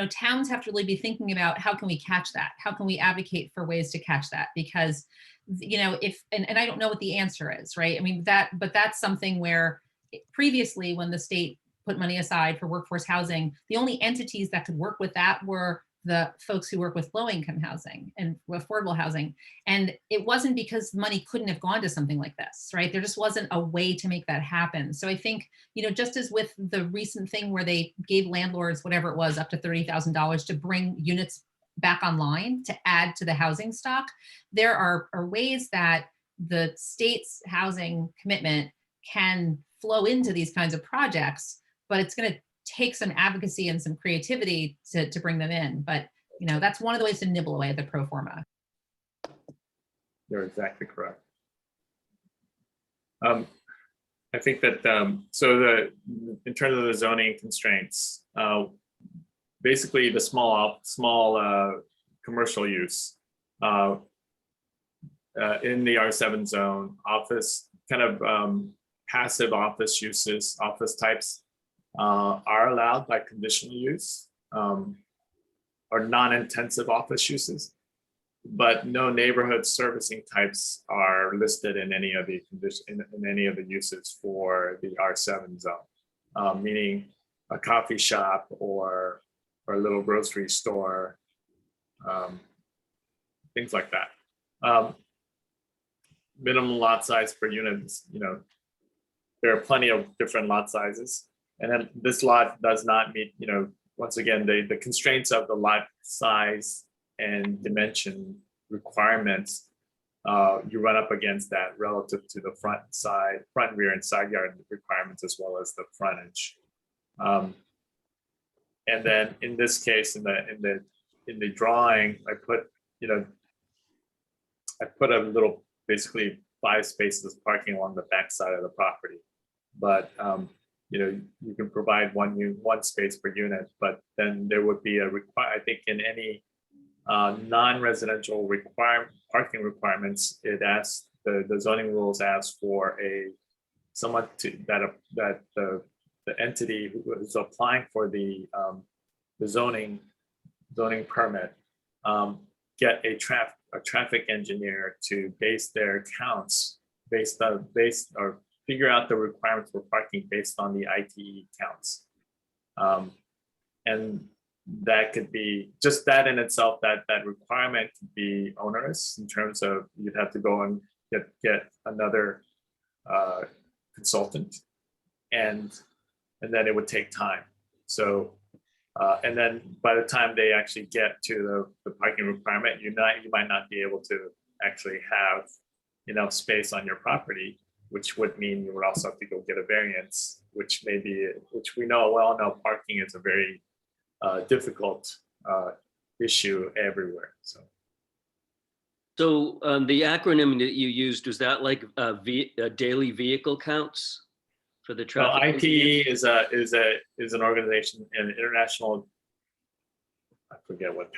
Speaker 7: towns have to really be thinking about how can we catch that? How can we advocate for ways to catch that? Because, and I don't know what the answer is, right? I mean, but that's something where previously when the state put money aside for workforce housing, the only entities that could work with that were the folks who work with low-income housing and affordable housing. And it wasn't because money couldn't have gone to something like this, right? There just wasn't a way to make that happen. So I think, just as with the recent thing where they gave landlords, whatever it was, up to $30,000 to bring units back online to add to the housing stock, there are ways that the state's housing commitment can flow into these kinds of projects, but it's going to take some advocacy and some creativity to bring them in. But, that's one of the ways to nibble away at the pro forma.
Speaker 4: You're exactly correct. I think that, in terms of the zoning constraints, basically the small commercial use in the R7 zone, office kind of passive office uses, office types, are allowed by conditional use, or non-intensive office uses, but no neighborhood servicing types are listed in any of the in any of the uses for the R7 zone, meaning a coffee shop or a little grocery store, things like that. Minimum lot size per unit, there are plenty of different lot sizes. And then this lot does not meet, once again, the constraints of the lot size and dimension requirements. You run up against that relative to the front, rear, and side yard requirements, as well as the frontage. And then in this case, in the drawing, I put a little, basically 5 spaces of parking along the back side of the property, but you can provide one space per unit, but then there would be I think in any non-residential parking requirements, it asks, the zoning rules ask for someone that the entity who is applying for the zoning zoning permit, get a traffic engineer to base their counts or figure out the requirements for parking based on the ITE counts. And that could be just that in itself, that requirement could be onerous in terms of you'd have to go and get another consultant, and then it would take time. So and then by the time they actually get to the parking requirement, you might not be able to actually have enough space on your property, which would mean you would also have to go get a variance, which we know parking is a very difficult issue everywhere.
Speaker 6: So the acronym that you used, was that like daily vehicle counts for the traffic?
Speaker 4: Well, ITE is an organization, an international, I forget what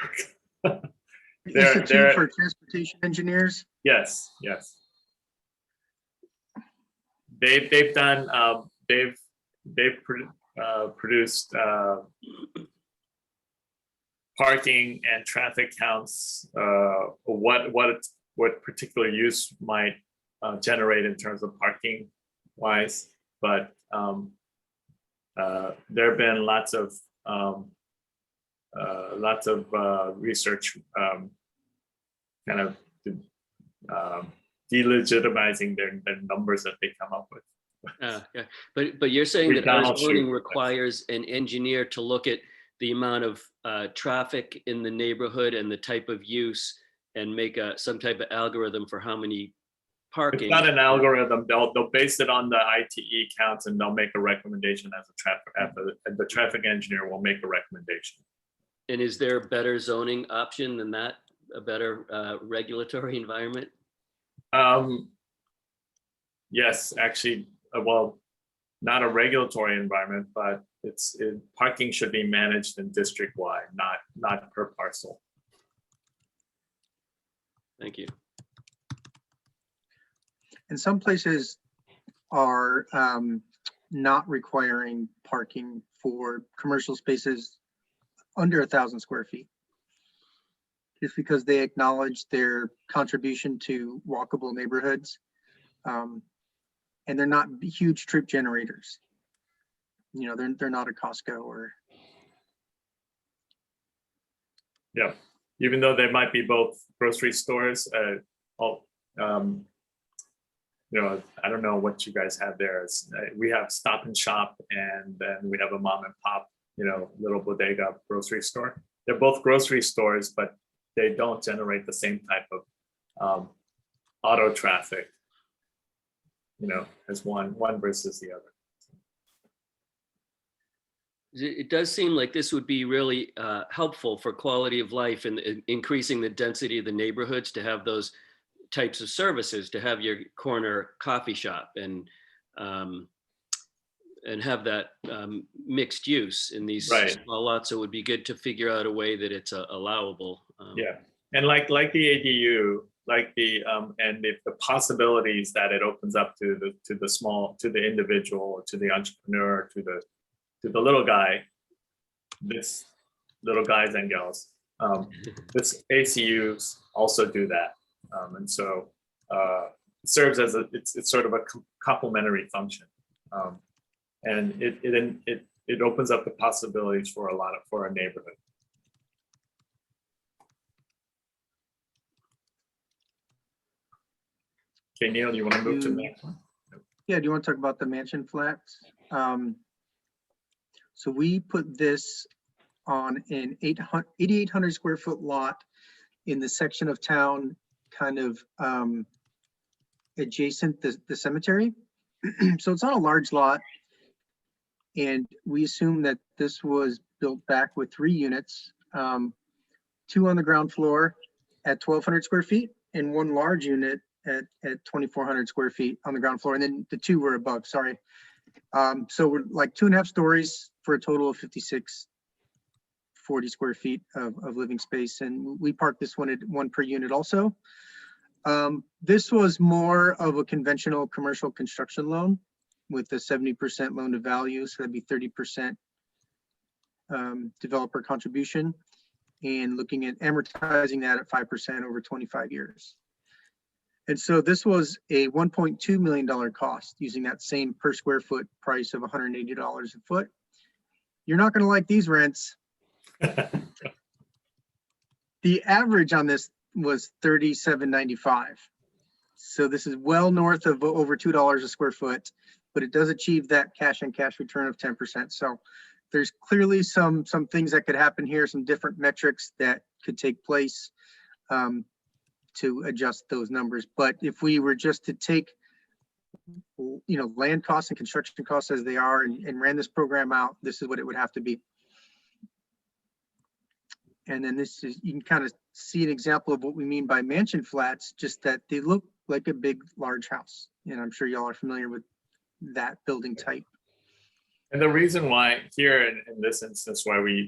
Speaker 1: Institute for Transportation Engineers.
Speaker 4: Yes. They've done produced parking and traffic counts, what particular use might generate in terms of parking wise, but there have been lots of research kind of delegitimizing their numbers that they come up with.
Speaker 6: Yeah. But you're saying that
Speaker 4: Donald
Speaker 6: our zoning
Speaker 4: Trump.
Speaker 6: requires an engineer to look at the amount of traffic in the neighborhood and the type of use and make some type of algorithm for how many parking.
Speaker 4: It's not an algorithm. They'll base it on the ITE counts, and they'll make a recommendation as the traffic engineer will make a recommendation.
Speaker 6: And is there a better zoning option than that? A better regulatory environment?
Speaker 4: Yes, actually, well, not a regulatory environment, but parking should be managed in district-wide, not per parcel.
Speaker 6: Thank you.
Speaker 1: And some places are not requiring parking for commercial spaces under 1,000 square feet, just because they acknowledge their contribution to walkable neighborhoods. And they're not huge trip generators. They're not a Costco or.
Speaker 4: Yeah, even though they might be both grocery stores. I don't know what you guys have there. We have Stop and Shop, and then we have a mom and pop, little bodega grocery store. They're both grocery stores, but they don't generate the same type of auto traffic, as one versus the other.
Speaker 6: It does seem like this would be really helpful for quality of life and increasing the density of the neighborhoods to have those types of services, to have your corner coffee shop and have that mixed use in these small lots. So it would be good to figure out a way that it's allowable.
Speaker 4: Yeah, and like the ADU, and if the possibilities that it opens up to the individual, to the entrepreneur, to the little guy, this little guys and gals, this ACUs also do that, and so it serves as it's sort of a complementary function, and it opens up the possibilities for a neighborhood. Okay, Neil, do you want to move to the next one?
Speaker 1: Yeah, do you want to talk about the mansion flats? So we put this on an 8,800 square foot lot in the section of town kind of adjacent the cemetery. So it's not a large lot. And we assume that this was built back with 3 units, 2 on the ground floor at 1,200 square feet and 1 large unit at 2,400 square feet on the ground floor. And then the 2 were above, sorry. So we're like 2.5 stories for a total of 5,640 square feet of living space. And we parked this one at 1 per unit also. This was more of a conventional commercial construction loan with a 70% loan to value. So that'd be 30% developer contribution. and looking at amortizing that at 5% over 25 years. And so this was a $1.2 million cost using that same per square foot price of $180 a foot. You're not going to like these rents. The average on this was $37.95. So this is well north of over $2 a square foot, but it does achieve that cash on cash return of 10%. So there's clearly some things that could happen here, some different metrics that could take place to adjust those numbers. But if we were just to take, land costs and construction costs as they are and ran this program out, this is what it would have to be. And then this is, you can kind of see an example of what we mean by mansion flats, just that they look like a big, large house. And I'm sure y'all are familiar with that building type.
Speaker 4: And the reason why here in this instance, why we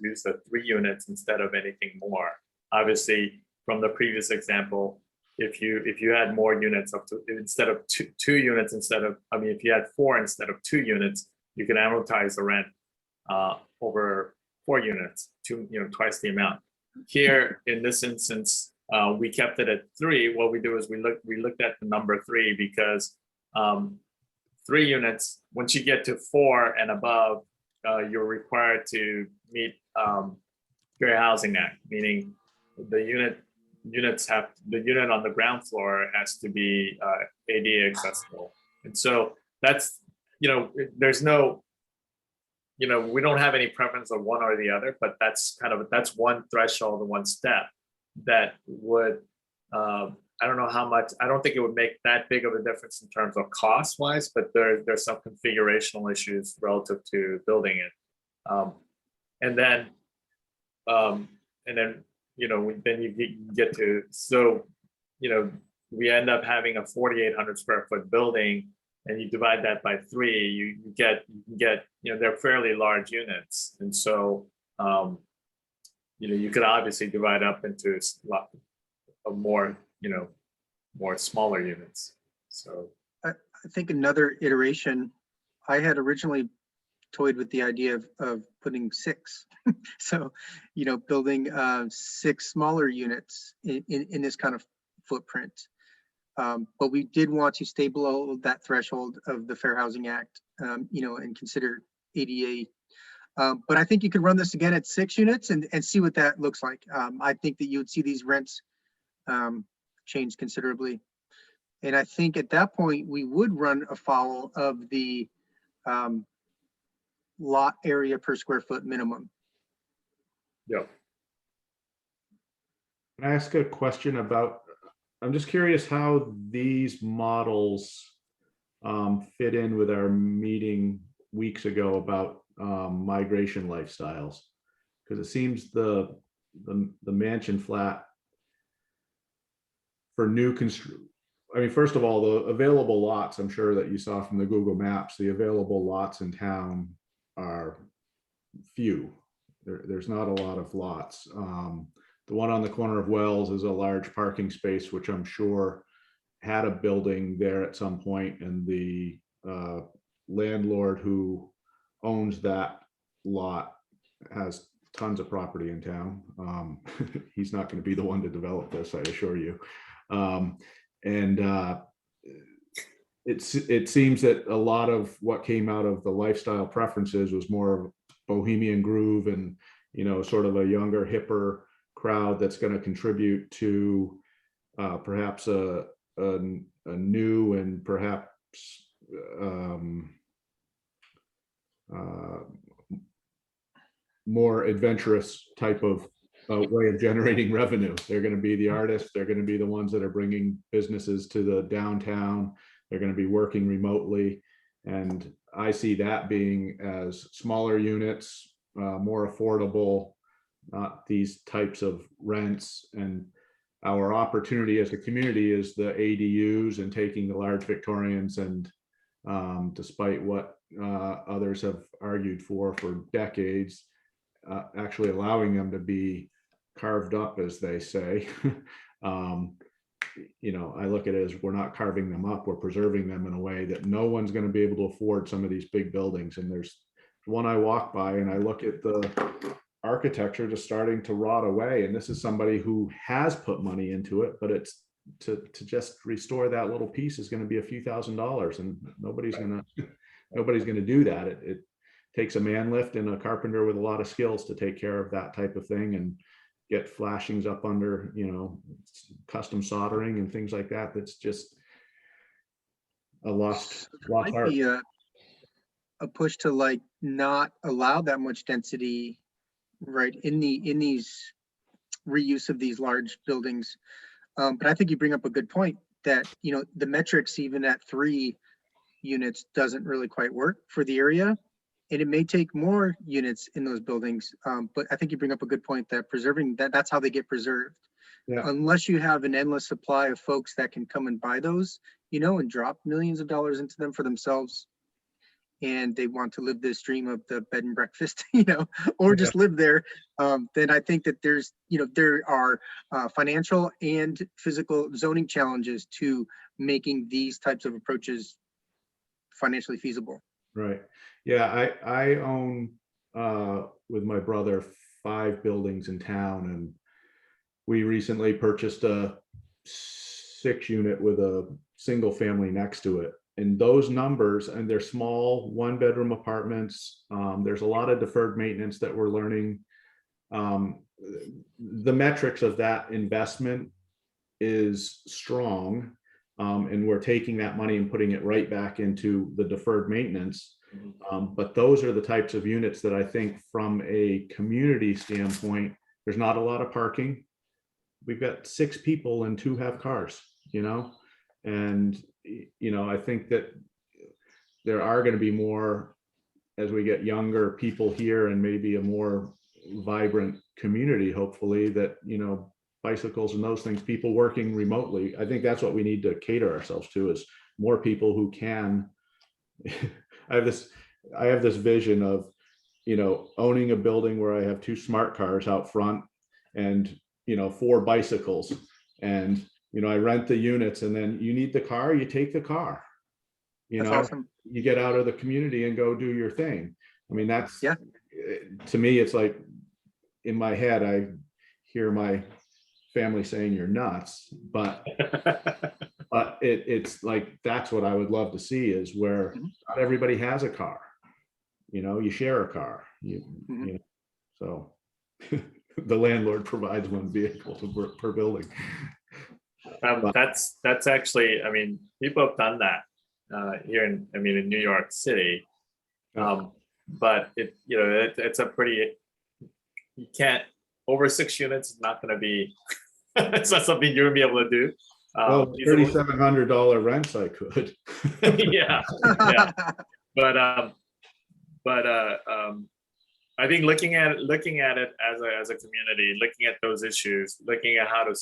Speaker 4: use the 3 units instead of anything more, obviously from the previous example, if you had more units up to, instead of two units, if you had 4 instead of 2 units, you can amortize the rent over 4 units, twice the amount. Here in this instance, we kept it at 3. What we do is we looked at the number 3 because 3 units, once you get to 4 and above, you're required to meet Fair Housing Act, meaning the unit on the ground floor has to be ADA accessible. And so that's, there's no, we don't have any preference of one or the other, but that's one threshold and one step that would, I don't know how much, I don't think it would make that big of a difference in terms of cost wise, but there's some configurational issues relative to building it. And then then you get to, we end up having a 4,800 square foot building, and you divide that by 3, you get, they're fairly large units. And so, you could obviously divide up into a lot of more, more smaller units. So
Speaker 1: I think another iteration, I had originally toyed with the idea of putting 6. So, building 6 smaller units in this kind of footprint. But we did want to stay below that threshold of the Fair Housing Act, and consider ADA. But I think you could run this again at 6 units and see what that looks like. I think that you would see these rents change considerably. And I think at that point, we would run afoul of the lot area per square foot minimum.
Speaker 4: yeah.
Speaker 5: Can I ask a question about, I'm just curious how these models fit in with our meeting weeks ago about migration lifestyles, because it seems the mansion flat for new construction, first of all, the available lots, I'm sure that you saw from the Google Maps, the available lots in town are few. There's not a lot of lots. The one on the corner of Wells is a large parking space, which I'm sure had a building there at some point, and the landlord who owns that lot has tons of property in town. He's not going to be the one to develop this, I assure you. It seems that a lot of what came out of the lifestyle preferences was more of bohemian groove and, sort of a younger, hipper crowd that's going to contribute to perhaps a new and perhaps more adventurous type of way of generating revenue. They're going to be the artists. They're going to be the ones that are bringing businesses to the downtown. They're going to be working remotely. And I see that being as smaller units, more affordable, not these types of rents. And our opportunity as a community is the ADUs and taking the large Victorians and despite what others have argued for decades, actually allowing them to be carved up, as they say. I look at it as we're not carving them up, we're preserving them in a way that no one's going to be able to afford some of these big buildings. And there's one I walk by and I look at the architecture just starting to rot away. And this is somebody who has put money into it, but it's to just restore that little piece is going to be a few $1,000s, and nobody's going to do that. It takes a man lift and a carpenter with a lot of skills to take care of that type of thing and get flashings up under, you know, custom soldering and things like that. That's just a lost
Speaker 1: Might
Speaker 5: art.
Speaker 1: be a push to like not allow that much density, right, in these reuse of these large buildings. But I think you bring up a good point that, you know, the metrics even at 3 units doesn't really quite work for the area. And it may take more units in those buildings. But I think you bring up a good point that preserving that's how they get preserved.
Speaker 5: Yeah.
Speaker 1: Unless you have an endless supply of folks that can come and buy those, you know, and drop millions of dollars into them for themselves. And they want to live this dream of the bed and breakfast, you know, or just live there. Then I think that there's, you know, there are financial and physical zoning challenges to making these types of approaches financially feasible.
Speaker 5: Right. Yeah, I own with my brother 5 buildings in town, and we recently purchased a 6-unit with a single family next to it. And those numbers, and they're small 1-bedroom apartments. There's a lot of deferred maintenance that we're learning. The metrics of that investment is strong. And we're taking that money and putting it right back into the deferred maintenance. But those are the types of units that I think from a community standpoint, there's not a lot of parking. We've got 6 people and 2 have cars, you know, and, you know, I think that there are going to be more as we get younger people here and maybe a more vibrant community, hopefully, that, you know, bicycles and those things, people working remotely. I think that's what we need to cater ourselves to, is more people who can. I have this vision of, you know, owning a building where I have 2 smart cars out front and, you know, 4 bicycles, and, you know, I rent the units, and then you need the car, you take the car, you
Speaker 1: That's
Speaker 5: know,
Speaker 1: awesome.
Speaker 5: you get out of the community and go do your thing. I mean, that's,
Speaker 1: Yeah.
Speaker 5: To me, it's like in my head, I hear my family saying you're nuts, but it's like, that's what I would love to see, is where not everybody has a car, you know, you share a car, you know, so the landlord provides 1 vehicle per building.
Speaker 4: That's actually, I mean, people have done that here in New York City. But it, you know, it's a pretty, you can't, over 6 units is not going to be, it's not something you're gonna be able to do.
Speaker 5: Well, $3,700 rents, I could.
Speaker 4: yeah. But I think looking at it as a community, looking at those issues, looking at how to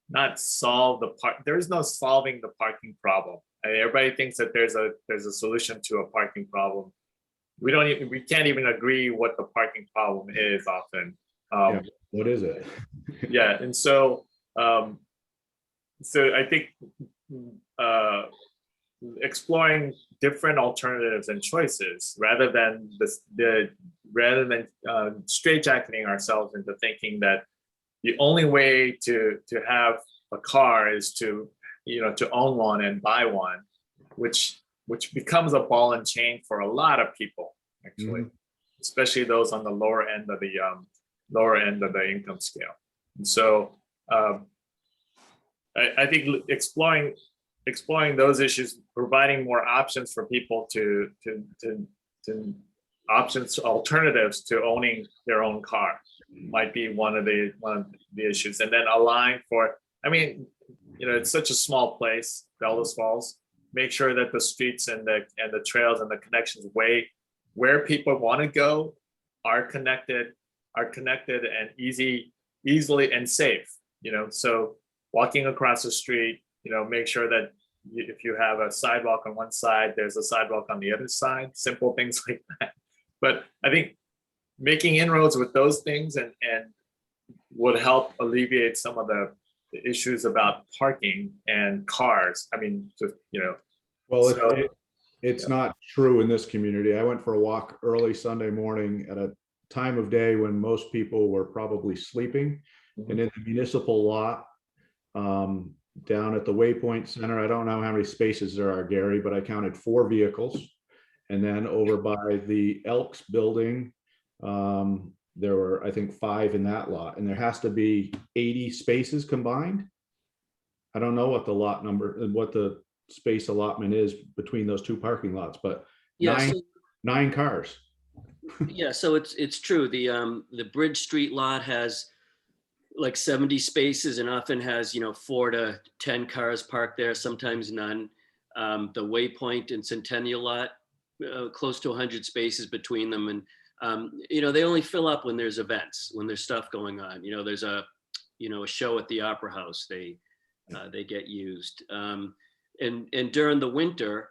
Speaker 4: not solve the part. There's no solving the parking problem. I mean, everybody thinks that there's a solution to a parking problem. We can't even agree what the parking problem is often.
Speaker 5: Yeah. What is it?
Speaker 4: Yeah, and so I think exploring different alternatives and choices rather than straitjacketing ourselves into thinking that the only way to have a car is to, you know, to own one and buy one, which becomes a ball and chain for a lot of people, actually, especially those on the lower end of the income scale. And so I think exploring those issues, providing more options for people to alternatives to owning their own car might be one of the issues. And then allowing for, I mean, you know, it's such a small place, Bellows Falls. Make sure that the streets and the trails and the connections where people want to go are connected and easily and safe, you know. So walking across the street, you know, make sure that if you have a sidewalk on one side, there's a sidewalk on the other side, simple things like that. But I think making inroads with those things and would help alleviate some of the issues about parking and cars. I mean, just, you know.
Speaker 5: Well, it's not true in this community. I went for a walk early Sunday morning at a time of day when most people were probably sleeping. And in the municipal lot, down at the Waypoint Center, I don't know how many spaces there are, Gary, but I counted 4 vehicles. And then over by the Elks building, there were, I think, 5 in that lot, and there has to be 80 spaces combined. I don't know what the lot number and what the space allotment is between those 2 parking lots, but
Speaker 6: Yeah,
Speaker 5: nine cars.
Speaker 6: yeah, so it's true. The Bridge Street lot has like 70 spaces and often has, 4 to 10 cars parked there, sometimes none. The Waypoint and Centennial lot, close to 100 spaces between them. And, they only fill up when there's events, when there's stuff going on. There's a show at the Opera House, they get used. And during the winter,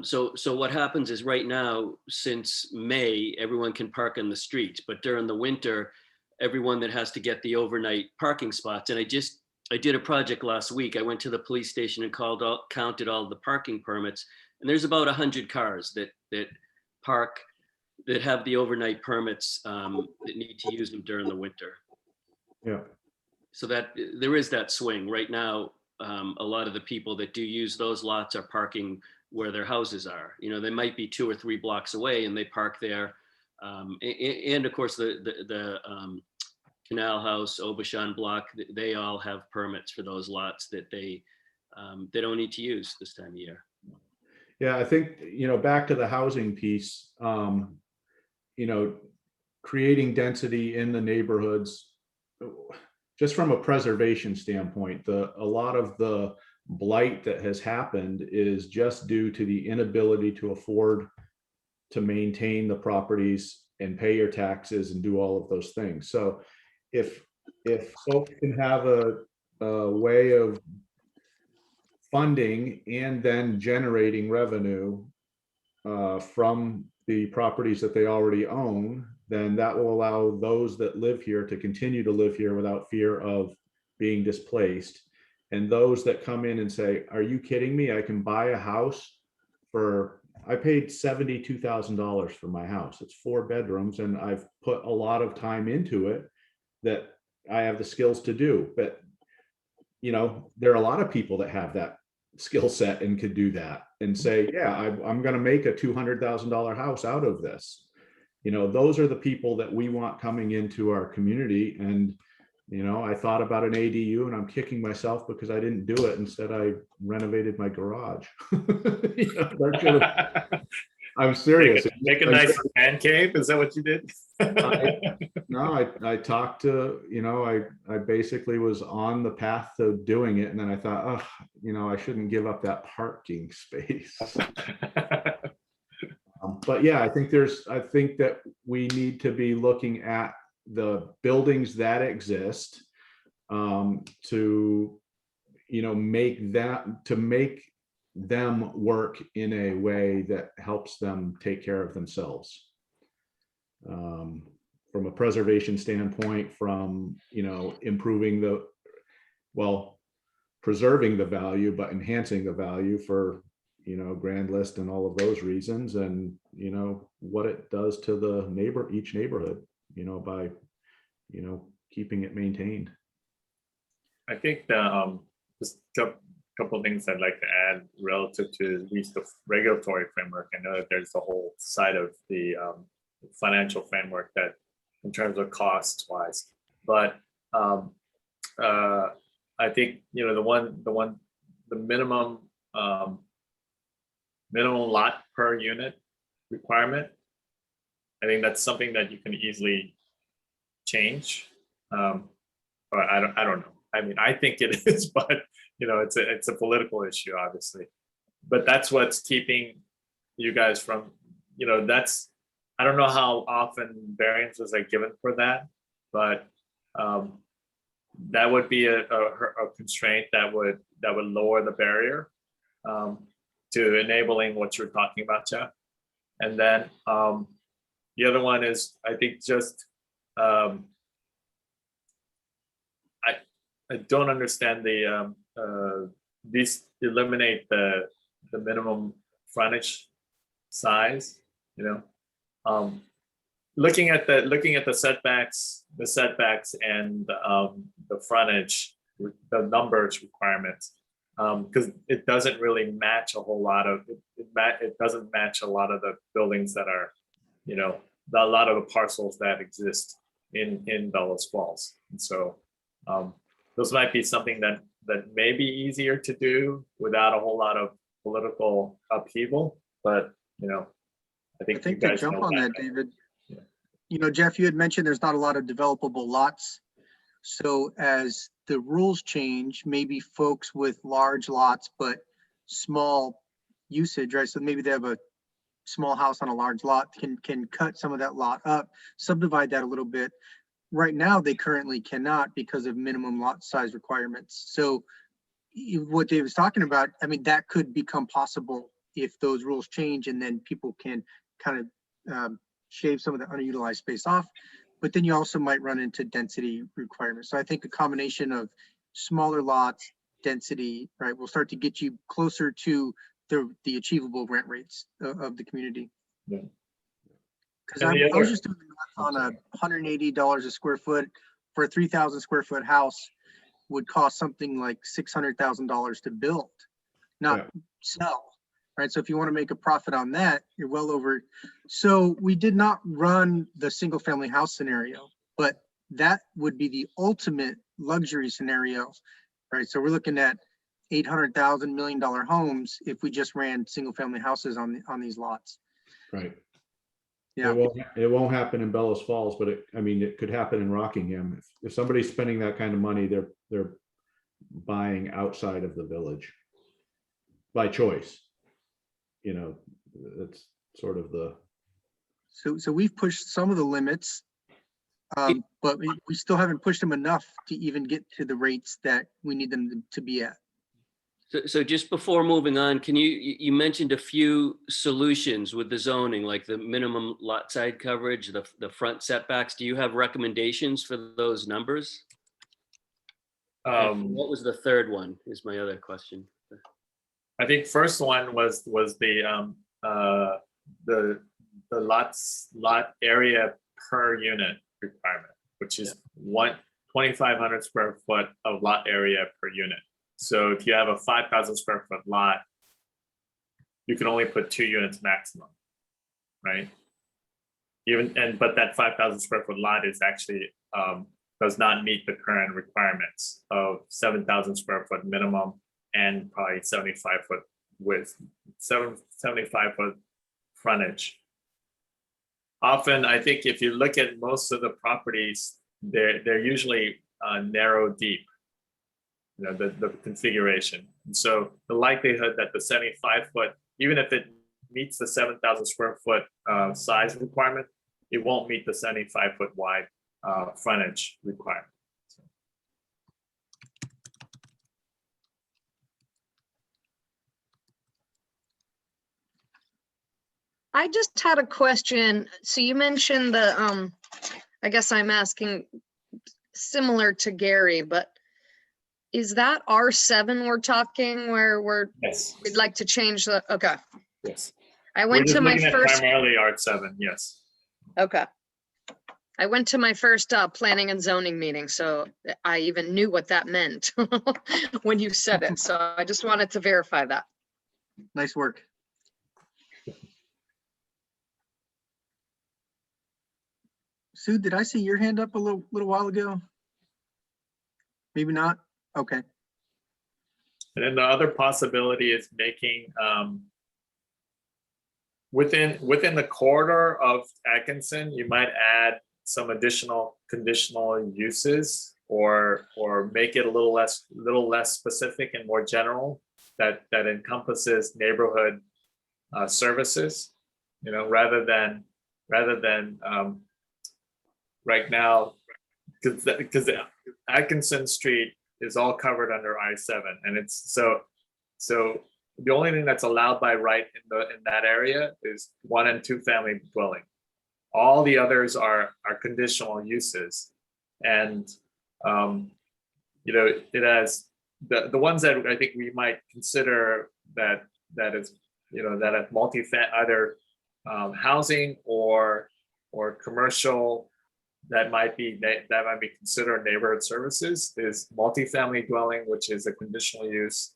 Speaker 6: so what happens is right now, since May, everyone can park on the streets, but during the winter, everyone that has to get the overnight parking spots. And I did a project last week. I went to the police station and counted all the parking permits. And there's about 100 cars that park, that have the overnight permits, that need to use them during the winter.
Speaker 5: Yeah.
Speaker 6: So that there is that swing right now. A lot of the people that do use those lots are parking where their houses are. They might be 2 or 3 blocks away and they park there. And of course, the Canal House, Aubuchon block, they all have permits for those lots that they don't need to use this time of year.
Speaker 5: Yeah, I think, back to the housing piece, creating density in the neighborhoods, just from a preservation standpoint, a lot of the blight that has happened is just due to the inability to afford to maintain the properties and pay your taxes and do all of those things. So if folks can have a way of funding and then generating revenue from the properties that they already own, then that will allow those that live here to continue to live here without fear of being displaced. And those that come in and say, are you kidding me? I can buy a house I paid $72,000 for my house. It's 4 bedrooms and I've put a lot of time into it that I have the skills to do. But, there are a lot of people that have that skill set and could do that and say, yeah, I'm going to make a $200,000 house out of this. Those are the people that we want coming into our community. And, I thought about an ADU and I'm kicking myself because I didn't do it. Instead, I renovated my garage. I'm serious.
Speaker 4: Make a nice man cave. Is that what you did?
Speaker 5: I talked to, I basically was on the path to doing it. And then I thought, I shouldn't give up that parking space. But yeah, I think that we need to be looking at the buildings that exist to make them work in a way that helps them take care of themselves, from a preservation standpoint, from improving preserving the value but enhancing the value for grand list and all of those reasons, and what it does to each neighborhood by keeping it maintained.
Speaker 4: I think just a couple of things I'd like to add relative to at least the regulatory framework. I know that there's the whole side of the financial framework that in terms of costs wise, but I think the minimum lot per unit requirement, I think that's something that you can easily change. But I don't know. I mean, I think it is, but it's a political issue, obviously. But that's what's keeping you guys from, I don't know how often variances are given for that, but that would be a constraint that would lower the barrier to enabling what you're talking about, Jeff. And then the other one is, I think, just I don't understand these eliminate the minimum frontage size. looking at the setbacks, and the frontage, the numbers requirements, because it doesn't really match a whole lot of it doesn't match a lot of the buildings that are, a lot of the parcels that exist in Bellows Falls, and so those might be something that may be easier to do without a whole lot of political upheaval, but I think you
Speaker 1: to
Speaker 4: guys
Speaker 1: jump
Speaker 4: know
Speaker 1: on that,
Speaker 4: better.
Speaker 1: David.
Speaker 4: Yeah.
Speaker 1: Jeff, you had mentioned there's not a lot of developable lots. So as the rules change, maybe folks with large lots but small usage, right? So maybe they have a small house on a large lot, can cut some of that lot up, subdivide that a little bit. Right now, they currently cannot because of minimum lot size requirements. So what Dave was talking about, I mean, that could become possible if those rules change, and then people can kind of shave some of the underutilized space off. But then you also might run into density requirements. So I think a combination of smaller lots, density, right, will start to get you closer to the achievable rent rates of the community.
Speaker 4: Yeah.
Speaker 1: Because
Speaker 4: And
Speaker 1: I
Speaker 4: the
Speaker 1: was
Speaker 4: other-
Speaker 1: just doing the math on $180 a square foot for a 3,000 square foot house would cost something like $600,000 to build, not sell, right? So if you want to make a profit on that, you're well over. So we did not run the single family house scenario, but that would be the ultimate luxury scenario, right? So we're looking at $800,000 $1 million homes if we just ran single family houses on these lots.
Speaker 5: Right.
Speaker 1: Yeah.
Speaker 5: It won't happen in Bellows Falls, but it could happen in Rockingham. If somebody's spending that kind of money, they're buying outside of the village by choice. That's sort of the.
Speaker 1: So we've pushed some of the limits, but we still haven't pushed them enough to even get to the rates that we need them to be at.
Speaker 6: So just before moving on, can you mentioned a few solutions with the zoning, like the minimum lot side coverage, the front setbacks. Do you have recommendations for those numbers? And what was the third one is my other question.
Speaker 4: I think first one was the lot area per unit requirement, which is 2,500 square foot of lot area per unit. So if you have a 5,000 square foot lot, you can only put 2 units maximum, right? But that 5,000 square foot lot is actually does not meet the current requirements of 7,000 square foot minimum and probably 75 foot width, 75 foot frontage. Often, I think if you look at most of the properties, they're usually narrow deep. The configuration. And so the likelihood that the 75 foot, even if it meets the 7,000 square foot size requirement, it won't meet the 75 foot wide frontage requirement.
Speaker 9: I just had a question. So you mentioned the, I guess I'm asking similar to Gary, but is that R7 we're talking where
Speaker 4: Yes.
Speaker 9: we'd like to change the, okay.
Speaker 4: Yes.
Speaker 9: I
Speaker 4: We're
Speaker 9: went
Speaker 4: just
Speaker 9: to my
Speaker 4: looking at
Speaker 9: first,
Speaker 4: primarily R7. Yes.
Speaker 9: okay. I went to my first planning and zoning meeting, so I even knew what that meant when you said it. So I just wanted to verify that.
Speaker 1: Nice work. Sue, did I see your hand up a little while ago? Maybe not. Okay.
Speaker 4: And then the other possibility is making within the corridor of Atkinson, you might add some additional conditional uses or make it a little less specific and more general that encompasses neighborhood services, rather than right now, because Atkinson Street is all covered under I-7, and it's so the only thing that's allowed by right in that area is 1 and 2 family dwelling. All the others are conditional uses, and it has the ones that I think we might consider that is that have either housing or or commercial that might be considered neighborhood services is multifamily dwelling, which is a conditional use.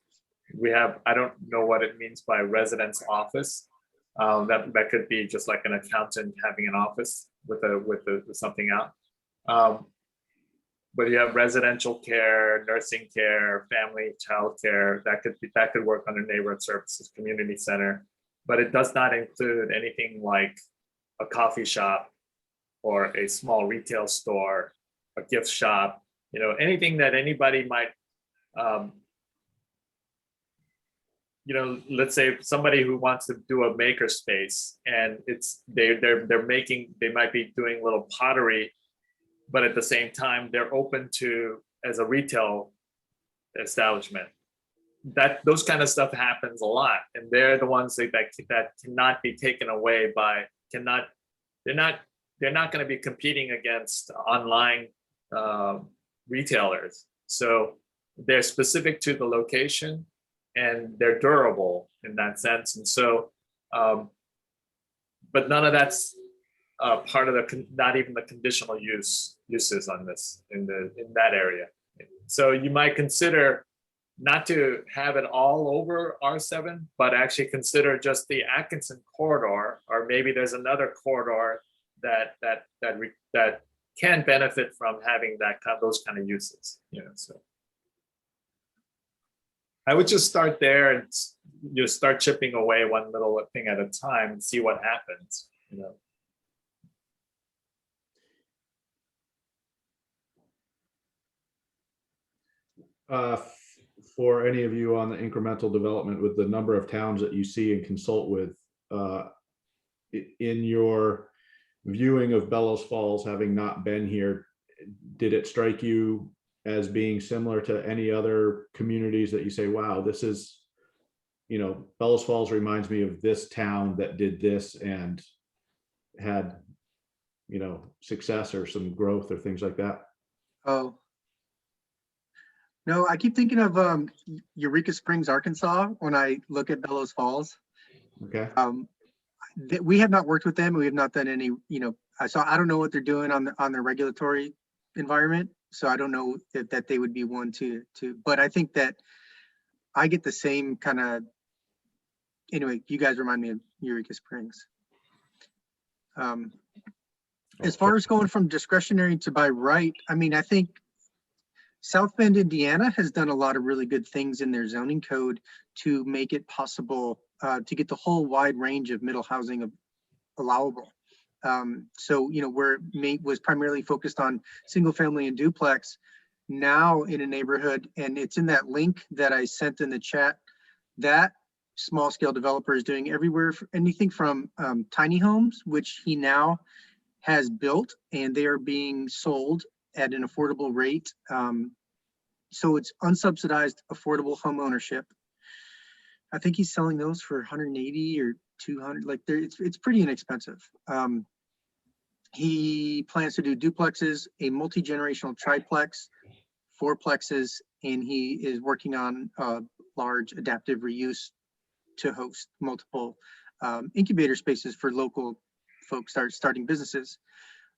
Speaker 4: We have, I don't know what it means by residence office. That could be just like an accountant having an office with something out. But you have residential care, nursing care, family, child care, that could work under neighborhood services, community center, but it does not include anything like a coffee shop or a small retail store, a gift shop, anything that anybody might, let's say somebody who wants to do a maker space and they might be doing a little pottery, but at the same time, they're open to as a retail establishment. Those kind of stuff happens a lot, and they're the ones that cannot be taken away by they're not going to be competing against online retailers. So they're specific to the location and they're durable in that sense. And so, but none of that's part of not even the conditional uses on this in that area. So you might consider not to have it all over R7, but actually consider just the Atkinson corridor, or maybe there's another corridor that can benefit from having those kind of uses. So I would just start there and start chipping away one little thing at a time and see what happens.
Speaker 5: For any of you on the incremental development, with the number of towns that you see and consult with, in your viewing of Bellows Falls, having not been here, did it strike you as being similar to any other communities that you say, wow, this is, Bellows Falls reminds me of this town that did this and had, success or some growth or things like that?
Speaker 1: Oh, no, I keep thinking of Eureka Springs, Arkansas, when I look at Bellows Falls.
Speaker 5: Okay.
Speaker 1: We have not worked with them. We have not done any, so I don't know what they're doing on the regulatory environment. So I don't know that they would be one to, but I think that I get the same kind of, anyway, you guys remind me of Eureka Springs. As far as going from discretionary to by right, I think South Bend, Indiana has done a lot of really good things in their zoning code to make it possible to get the whole wide range of middle housing allowable. So, where it was primarily focused on single family and duplex, now in a neighborhood, and it's in that link that I sent in the chat, that small scale developer is doing everywhere, anything from tiny homes, which he now has built, and they are being sold at an affordable rate. So it's unsubsidized affordable home ownership. I think he's selling those for 180 or 200, like it's pretty inexpensive. He plans to do duplexes, a multi-generational triplex, fourplexes, and he is working on large adaptive reuse to host multiple incubator spaces for local folks starting businesses.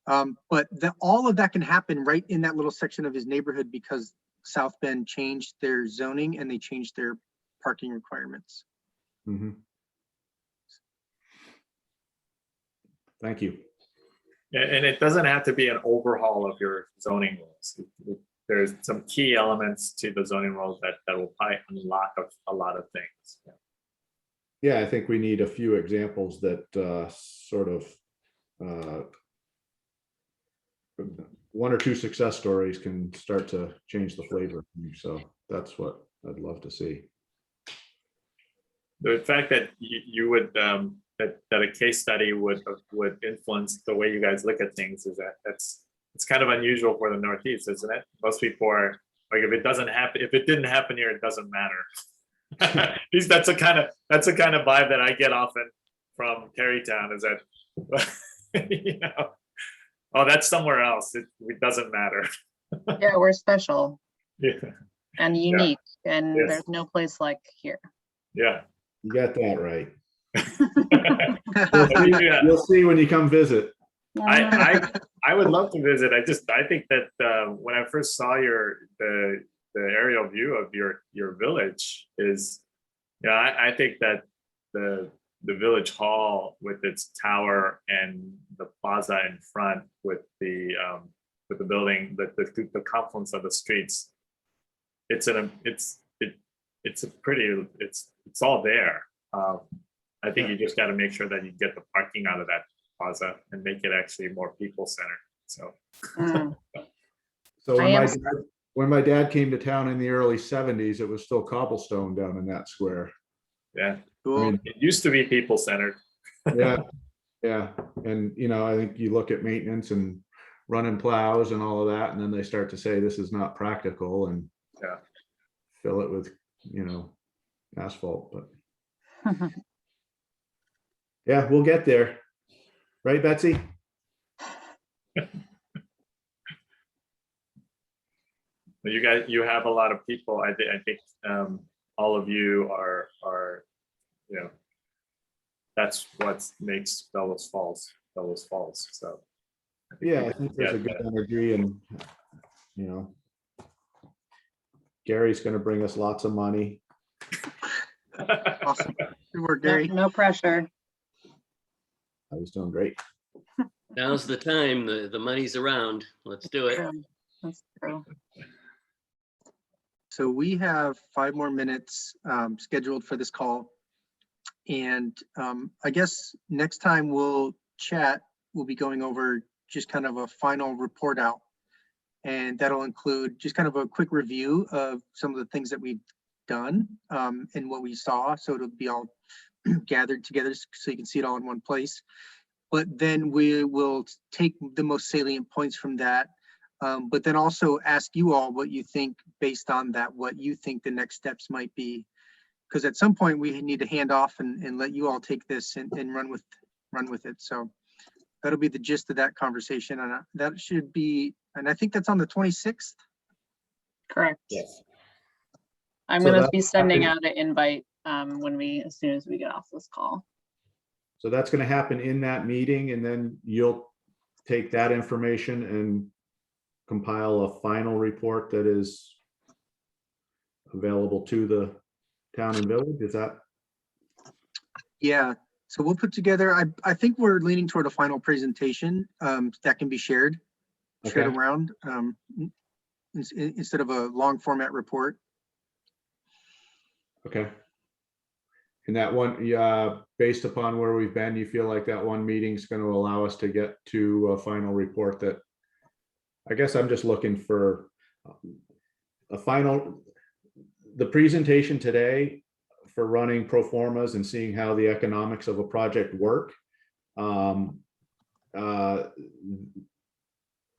Speaker 1: But all of that can happen right in that little section of his neighborhood because South Bend changed their zoning and they changed their parking requirements.
Speaker 5: Mm-hmm. Thank you.
Speaker 4: And it doesn't have to be an overhaul of your zoning rules. There's some key elements to the zoning rules that will probably unlock a lot of things.
Speaker 5: Yeah, I think we need a few examples that sort of one or two success stories can start to change the flavor. So that's what I'd love to see.
Speaker 4: The fact that you would that a case study would influence the way you guys look at things is it's kind of unusual for the Northeast, isn't it? Most people are like, if it didn't happen here, it doesn't matter. That's a kind of vibe that I get often from Terrytown, is that oh, that's somewhere else. It doesn't matter.
Speaker 3: Yeah, we're special
Speaker 4: Yeah.
Speaker 3: and unique, and
Speaker 4: Yes.
Speaker 3: there's no place like here.
Speaker 4: Yeah.
Speaker 5: You got that right.
Speaker 4: Yeah.
Speaker 5: You'll see when you come visit.
Speaker 4: I would love to visit. I think that when I first saw the aerial view of your village is, yeah, I think that the village hall with its tower and the plaza in front with the building, the confluence of the streets, it's all there. I think you just got to make sure that you get the parking out of that plaza and make it actually more people centered. So,
Speaker 5: So
Speaker 3: I am-
Speaker 5: when my dad came to town in the early 70s, it was still cobblestone down in that square.
Speaker 4: yeah,
Speaker 1: Cool.
Speaker 5: I mean,
Speaker 4: it used to be people centered.
Speaker 5: yeah, yeah. And, I think you look at maintenance and running plows and all of that, and then they start to say this is not practical and
Speaker 4: Yeah.
Speaker 5: fill it with, asphalt, but yeah, we'll get there. Right, Betsy?
Speaker 4: You have a lot of people. I think all of you are, that's what makes Bellows Falls. So
Speaker 5: Yeah, I think there's a good energy, and, Gary's gonna bring us lots of money.
Speaker 1: Awesome. Good work,
Speaker 3: No,
Speaker 1: Gary.
Speaker 3: no pressure.
Speaker 5: I was doing great.
Speaker 6: Now's the time. The money's around. Let's do it.
Speaker 3: That's true.
Speaker 1: So we have 5 more minutes scheduled for this call. And I guess next time we'll chat, we'll be going over just kind of a final report out. And that'll include just kind of a quick review of some of the things that we've done and what we saw. So it'll be all gathered together so you can see it all in one place. But then we will take the most salient points from that, but then also ask you all what you think based on that, what you think the next steps might be. Because at some point we need to hand off and let you all take this and run with it. So that'll be the gist of that conversation. And that should be, and I think that's on the 26th.
Speaker 3: Correct.
Speaker 4: Yes.
Speaker 3: I'm
Speaker 5: So
Speaker 3: gonna
Speaker 5: that-
Speaker 3: be sending out an invite as soon as we get off this call.
Speaker 5: So that's gonna happen in that meeting, and then you'll take that information and compile a final report that is available to the town and village. Is that?
Speaker 1: Yeah, so we'll put together, I think we're leaning toward a final presentation that can be shared
Speaker 5: Okay.
Speaker 1: around instead of a long format report.
Speaker 5: Okay. And that one, based upon where we've been, you feel like that one meeting's going to allow us to get to a final report that, I guess I'm just looking for a final, the presentation today for running pro formas and seeing how the economics of a project work.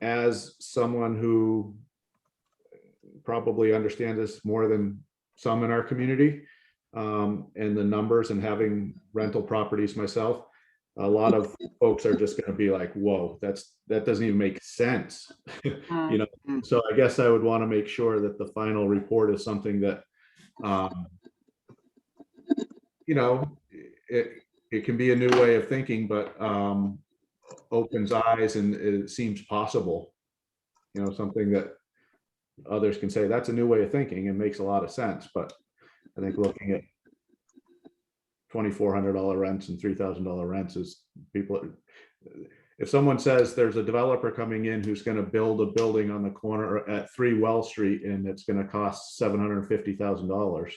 Speaker 5: As someone who probably understands this more than some in our community, and the numbers, and having rental properties myself, a lot of folks are just going to be like, whoa, that doesn't even make sense. So I guess I would want to make sure that the final report is something that it can be a new way of thinking, but opens eyes and it seems possible, something that others can say that's a new way of thinking and makes a lot of sense. But I think looking at $2,400 rents and $3,000 rents is people. If someone says there's a developer coming in who's going to build a building on the corner at 3 Well Street and it's going to cost $750,000,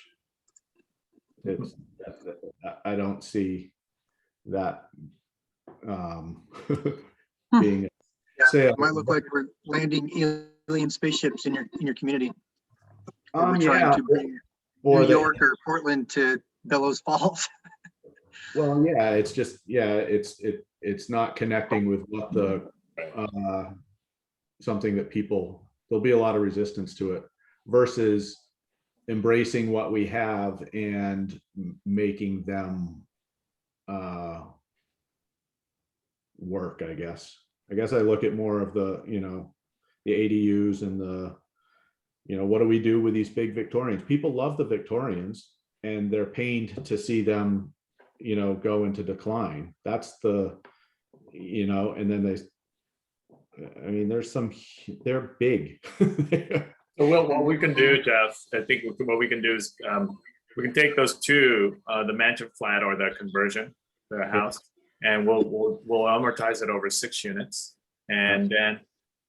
Speaker 5: I don't see that being
Speaker 1: Yeah,
Speaker 5: sale.
Speaker 1: it might look like we're landing alien spaceships in your community. Or we're trying
Speaker 5: Yeah,
Speaker 1: to bring
Speaker 5: or
Speaker 1: New
Speaker 5: they-
Speaker 1: York or Portland to Bellows Falls.
Speaker 5: Well, yeah, it's just, it's not connecting with what the, something that there'll be a lot of resistance to it versus embracing what we have and making them work, I guess. I look at more of the, the ADUs and the, what do we do with these big Victorians? People love the Victorians and they're pained to see them, go into decline. That's the, you know, and then I mean, they're big.
Speaker 4: So what we can do, Jeff, I think what we can do is we can take those two, the mansion flat or the conversion, the house, and we'll amortize it over 6 units, and then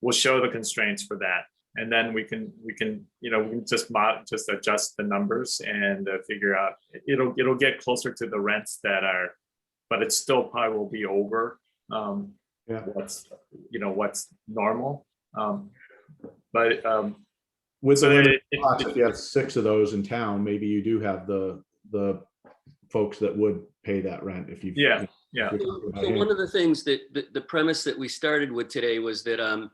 Speaker 4: we'll show the constraints for that, and then we can you know, we can just adjust the numbers and figure out it'll get closer to the rents that are, but it still probably will be over what's, you know, what's normal, but
Speaker 5: With
Speaker 4: so
Speaker 5: the if you have 6 of those in town, maybe you do have the folks that would pay that rent if you.
Speaker 4: Yeah.
Speaker 6: So one of the things that the premise that we started with today was that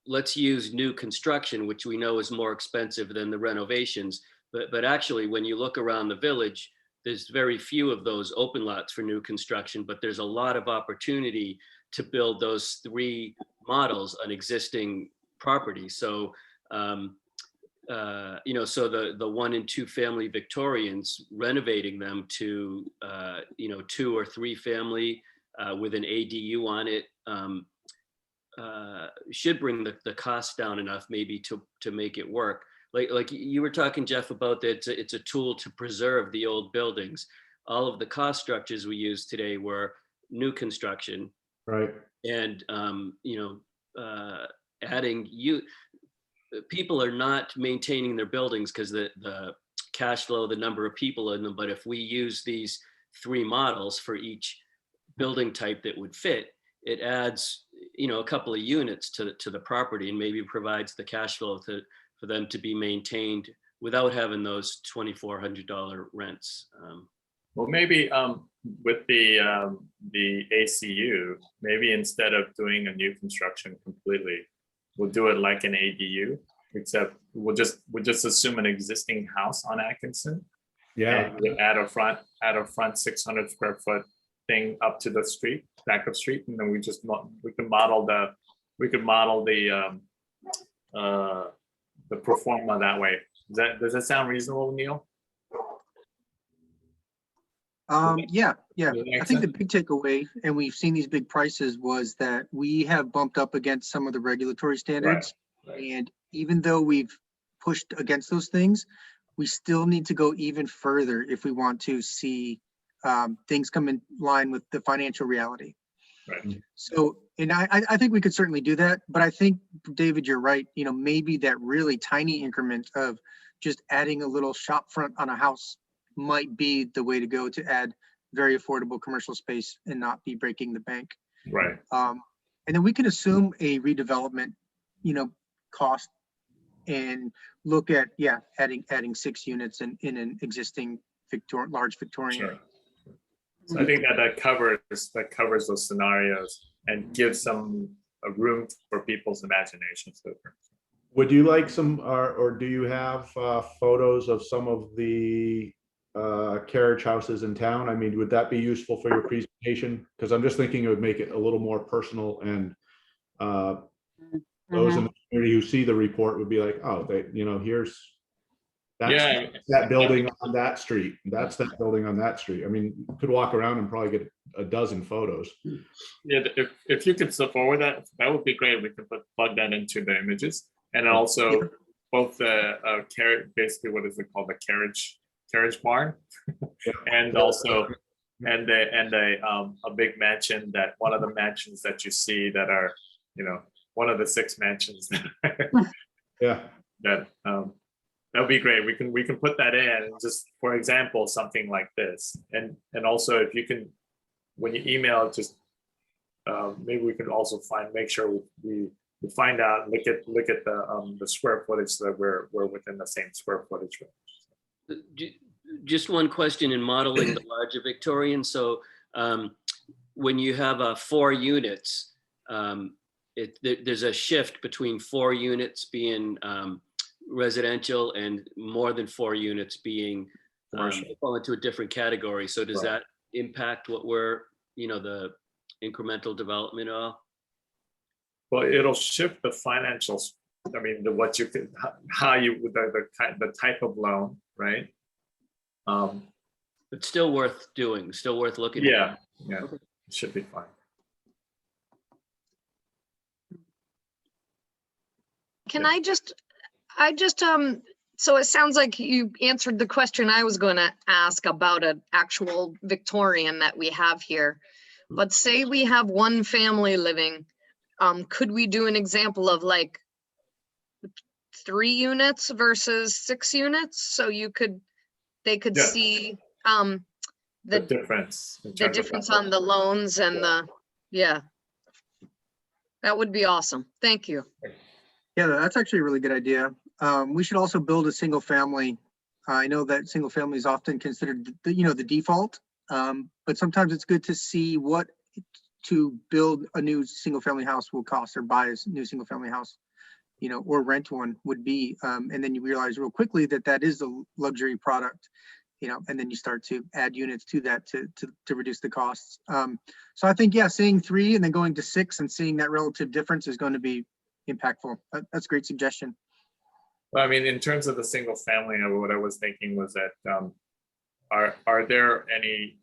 Speaker 6: let's use new construction, which we know is more expensive than the renovations. But actually, when you look around the village, there's very few of those open lots for new construction, but there's a lot of opportunity to build those 3 models on existing property. So, you know, so the 1 and 2 family Victorians, renovating them to, you know, 2 or 3 family with an ADU on it should bring the cost down enough maybe to make it work. Like you were talking, Jeff, about that it's a tool to preserve the old buildings. All of the cost structures we use today were new construction.
Speaker 5: Right.
Speaker 6: And, you know, adding people are not maintaining their buildings because the cash flow, the number of people in them. But if we use these 3 models for each building type that would fit, it adds, you know, a couple of units to the property and maybe provides the cash flow for them to be maintained without having those $2,400 rents.
Speaker 4: Well, maybe with the ACU, maybe instead of doing a new construction completely, we'll do it like an ADU, except we'll just assume an existing house on Atkinson.
Speaker 5: Yeah.
Speaker 4: And we'll add a front 600 square foot thing up to the street, backup street, and then we can model the pro forma that way. Does that sound reasonable, Neil?
Speaker 1: Yeah.
Speaker 4: Makes
Speaker 1: I think the
Speaker 4: sense.
Speaker 1: big takeaway, and we've seen these big prices, was that we have bumped up against some of the regulatory standards.
Speaker 4: Right.
Speaker 1: And even though we've pushed against those things, we still need to go even further if we want to see things come in line with the financial reality.
Speaker 4: Right.
Speaker 1: So, and I think we could certainly do that, but I think, David, you're right. You know, maybe that really tiny increment of just adding a little shop front on a house might be the way to go to add very affordable commercial space and not be breaking the bank.
Speaker 4: Right.
Speaker 1: And then we can assume a redevelopment, you know, cost and look at, adding 6 units in an existing large Victorian.
Speaker 4: Sure. So I think that covers those scenarios and gives some room for people's imaginations.
Speaker 5: Would you like some, or do you have photos of some of the carriage houses in town? I mean, would that be useful for your presentation? Because I'm just thinking it would make it a little more personal, and those in the community who see the report would be like, oh, you know, here's that building on that street. That's that building on that street. I mean, you could walk around and probably get a dozen photos.
Speaker 4: Yeah, if you could forward that would be great. We could plug that into the images, and also both the carriage, basically what is it called, the carriage barn, and also a big mansion, that one of the mansions that you see that are, you know, one of the 6 mansions that would be great. We can put that in, just for example, something like this, and also if you can, when you email, just maybe we can also make sure we find out, look at the square footage, that we're within the same square footage range.
Speaker 6: Just one question in modeling the larger Victorian. So when you have 4 units, there's a shift between 4 units being residential and more than 4 units being fall into a different category. So does that impact what we're, you know, the incremental development of?
Speaker 4: Well, it'll shift the financials. I mean, what you could, how you, the type of loan, right?
Speaker 6: But still worth doing, still worth looking at.
Speaker 4: Yeah.
Speaker 6: Okay.
Speaker 4: It should be fine.
Speaker 9: Can
Speaker 4: Yeah.
Speaker 9: so it sounds like you answered the question I was going to ask about an actual Victorian that we have here. But say we have one family living, could we do an example of like 3 units versus 6 units? So they could
Speaker 4: Yeah.
Speaker 9: see,
Speaker 4: The
Speaker 9: the
Speaker 4: difference. In
Speaker 9: the
Speaker 4: terms of
Speaker 9: difference
Speaker 4: number.
Speaker 9: on the loans and yeah. That would be awesome. Thank you.
Speaker 1: Yeah, that's actually a really good idea. We should also build a single family. I know that single family is often considered the default, but sometimes it's good to see what to build a new single family house will cost, or buy a new single family house, or rent one would be. And then you realize real quickly that that is a luxury product, and then you start to add units to that to reduce the costs. So I think, yeah, seeing 3 and then going to 6 and seeing that relative difference is going to be impactful. That's a great suggestion.
Speaker 4: Well, I mean, in terms of the single family, what I was thinking was that are there any,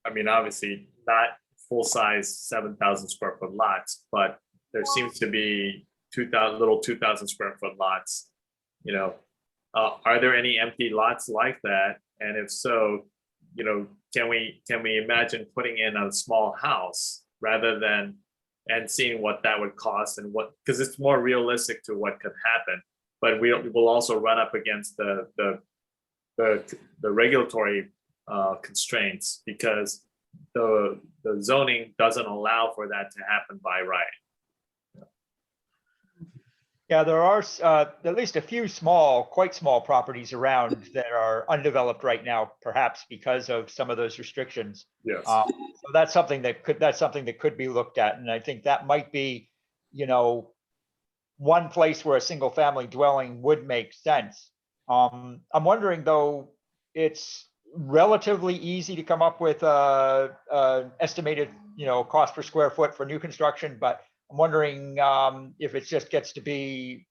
Speaker 4: I mean, obviously not full-size 7,000 square foot lots, but there seems to be 2,000 square foot lots, are there any empty lots like that? And if so, can we imagine putting in a small house rather than, and seeing what that would cost, and because it's more realistic to what could happen, but we will also run up against the regulatory constraints, because the zoning doesn't allow for that to happen by right.
Speaker 8: Yeah, there are at least a few quite small properties around that are undeveloped right now, perhaps because of some of those restrictions.
Speaker 4: Yes.
Speaker 8: So that's something that could be looked at, and I think that might be, one place where a single family dwelling would make sense. I'm wondering though, it's relatively easy to come up with a estimated, cost per square foot for new construction, but I'm wondering if it just gets to be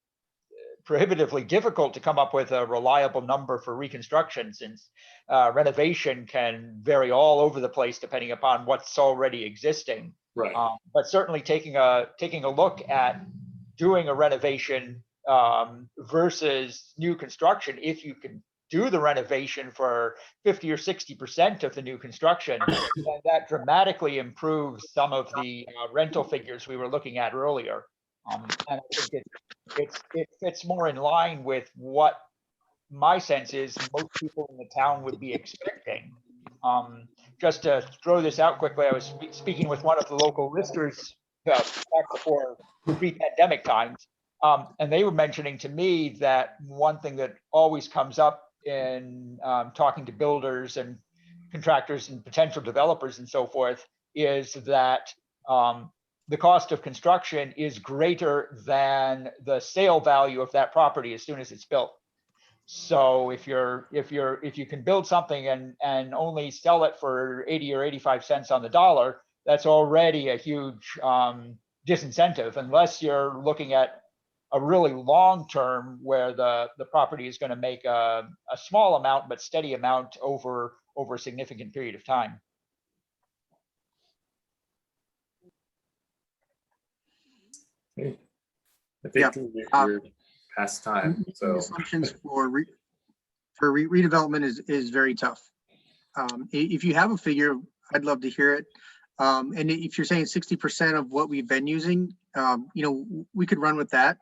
Speaker 8: prohibitively difficult to come up with a reliable number for reconstruction, since renovation can vary all over the place depending upon what's already existing.
Speaker 4: Right.
Speaker 8: But certainly taking a look at doing a renovation versus new construction, if you can do the renovation for 50 or 60% of the new construction, then that dramatically improves some of the rental figures we were looking at earlier. And I think it fits more in line with what my sense is most people in the town would be expecting. Just to throw this out quickly, I was speaking with one of the local listers back before pre-pandemic times, and they were mentioning to me that one thing that always comes up in talking to builders and contractors and potential developers and so forth is that the cost of construction is greater than the sale value of that property as soon as it's built. So if you can build something and only sell it for 80 or 85 cents on the dollar, that's already a huge disincentive, unless you're looking at a really long term where the property is going to make a small amount but steady amount over a significant period of time.
Speaker 4: Okay. I think we're past time.
Speaker 1: Making
Speaker 4: So
Speaker 1: assumptions for redevelopment is very tough. If you have a figure, I'd love to hear it. And if you're saying 60% of what we've been using, we could run with that.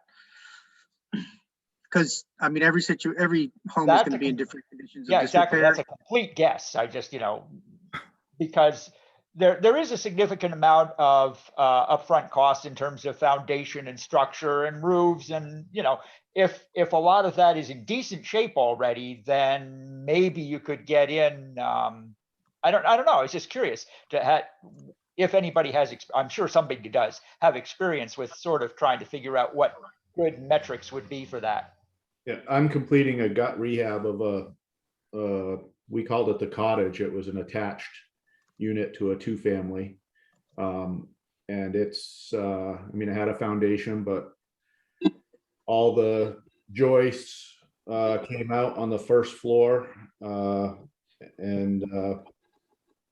Speaker 1: Because I mean, every home is going to be in different conditions.
Speaker 8: Yeah,
Speaker 1: of
Speaker 8: exactly.
Speaker 1: disrepair.
Speaker 8: That's a complete guess. I just, because there is a significant amount of upfront cost in terms of foundation and structure and roofs, and if a lot of that is in decent shape already, then maybe you could get in. I don't know. I was just curious if anybody has. I'm sure somebody does have experience with sort of trying to figure out what good metrics would be for that.
Speaker 5: Yeah, I'm completing a gut rehab of we called it the cottage. It was an attached unit to a 2-family. And it's, I mean, it had a foundation, but all the joists came out on the first floor. And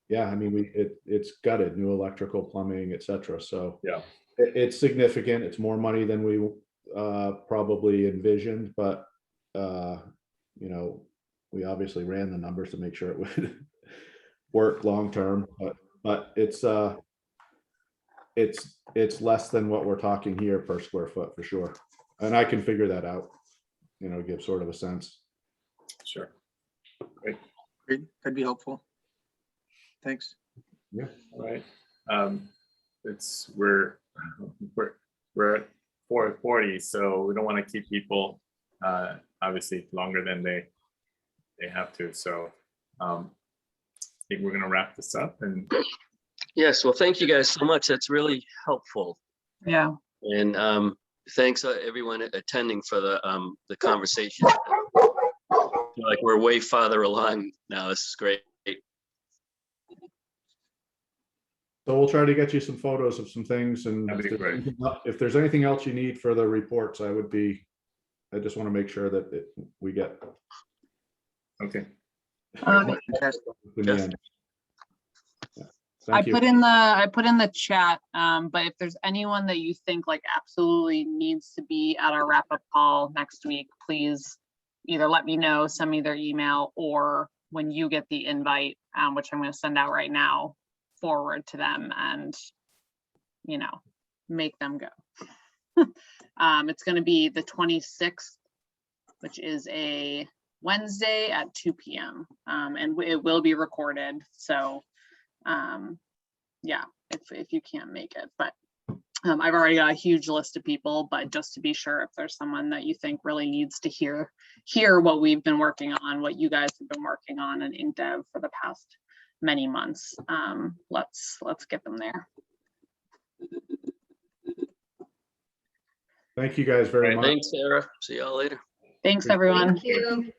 Speaker 5: yeah, I mean, it's gutted, new electrical, plumbing, et cetera. So
Speaker 4: Yeah.
Speaker 5: it's significant. It's more money than we probably envisioned, but you know, we obviously ran the numbers to make sure it would work long term, but it's less than what we're talking here per square foot for sure. And I can figure that out, you know, give sort of a sense.
Speaker 4: Sure.
Speaker 1: Great, that'd be helpful. Thanks.
Speaker 5: Yeah.
Speaker 4: All right. We're at 4:40, so we don't want to keep people obviously longer than they have to. So I think we're gonna wrap this up. And
Speaker 6: Yes, well, thank you guys so much. That's really helpful.
Speaker 3: Yeah.
Speaker 6: And thanks everyone attending for the conversation. I feel like we're way farther along now. This is great.
Speaker 5: So we'll try to get you some photos of some things, and
Speaker 4: That'd be great.
Speaker 5: if there's anything else you need for the reports, I just want to make sure that we get
Speaker 4: okay.
Speaker 1: Fantastic.
Speaker 5: in the
Speaker 6: Jeff?
Speaker 5: end. Yeah.
Speaker 3: I
Speaker 5: Thank you.
Speaker 3: put in the chat, but if there's anyone that you think like absolutely needs to be at our wrap up call next week, please either let me know, send me their email, or when you get the invite, which I'm going to send out right now, forward to them and, you know, make them go. It's going to be the 26th, which is a Wednesday at 2 p.m. And it will be recorded. So yeah, if you can't make it, but I've already got a huge list of people, but just to be sure, if there's someone that you think really needs to hear what we've been working on, what you guys have been working on in InkDev for the past many months, let's get them there.
Speaker 5: Thank you guys very much.
Speaker 6: Thanks, Sarah. See y'all later.
Speaker 3: Thanks, everyone.
Speaker 9: Thank you.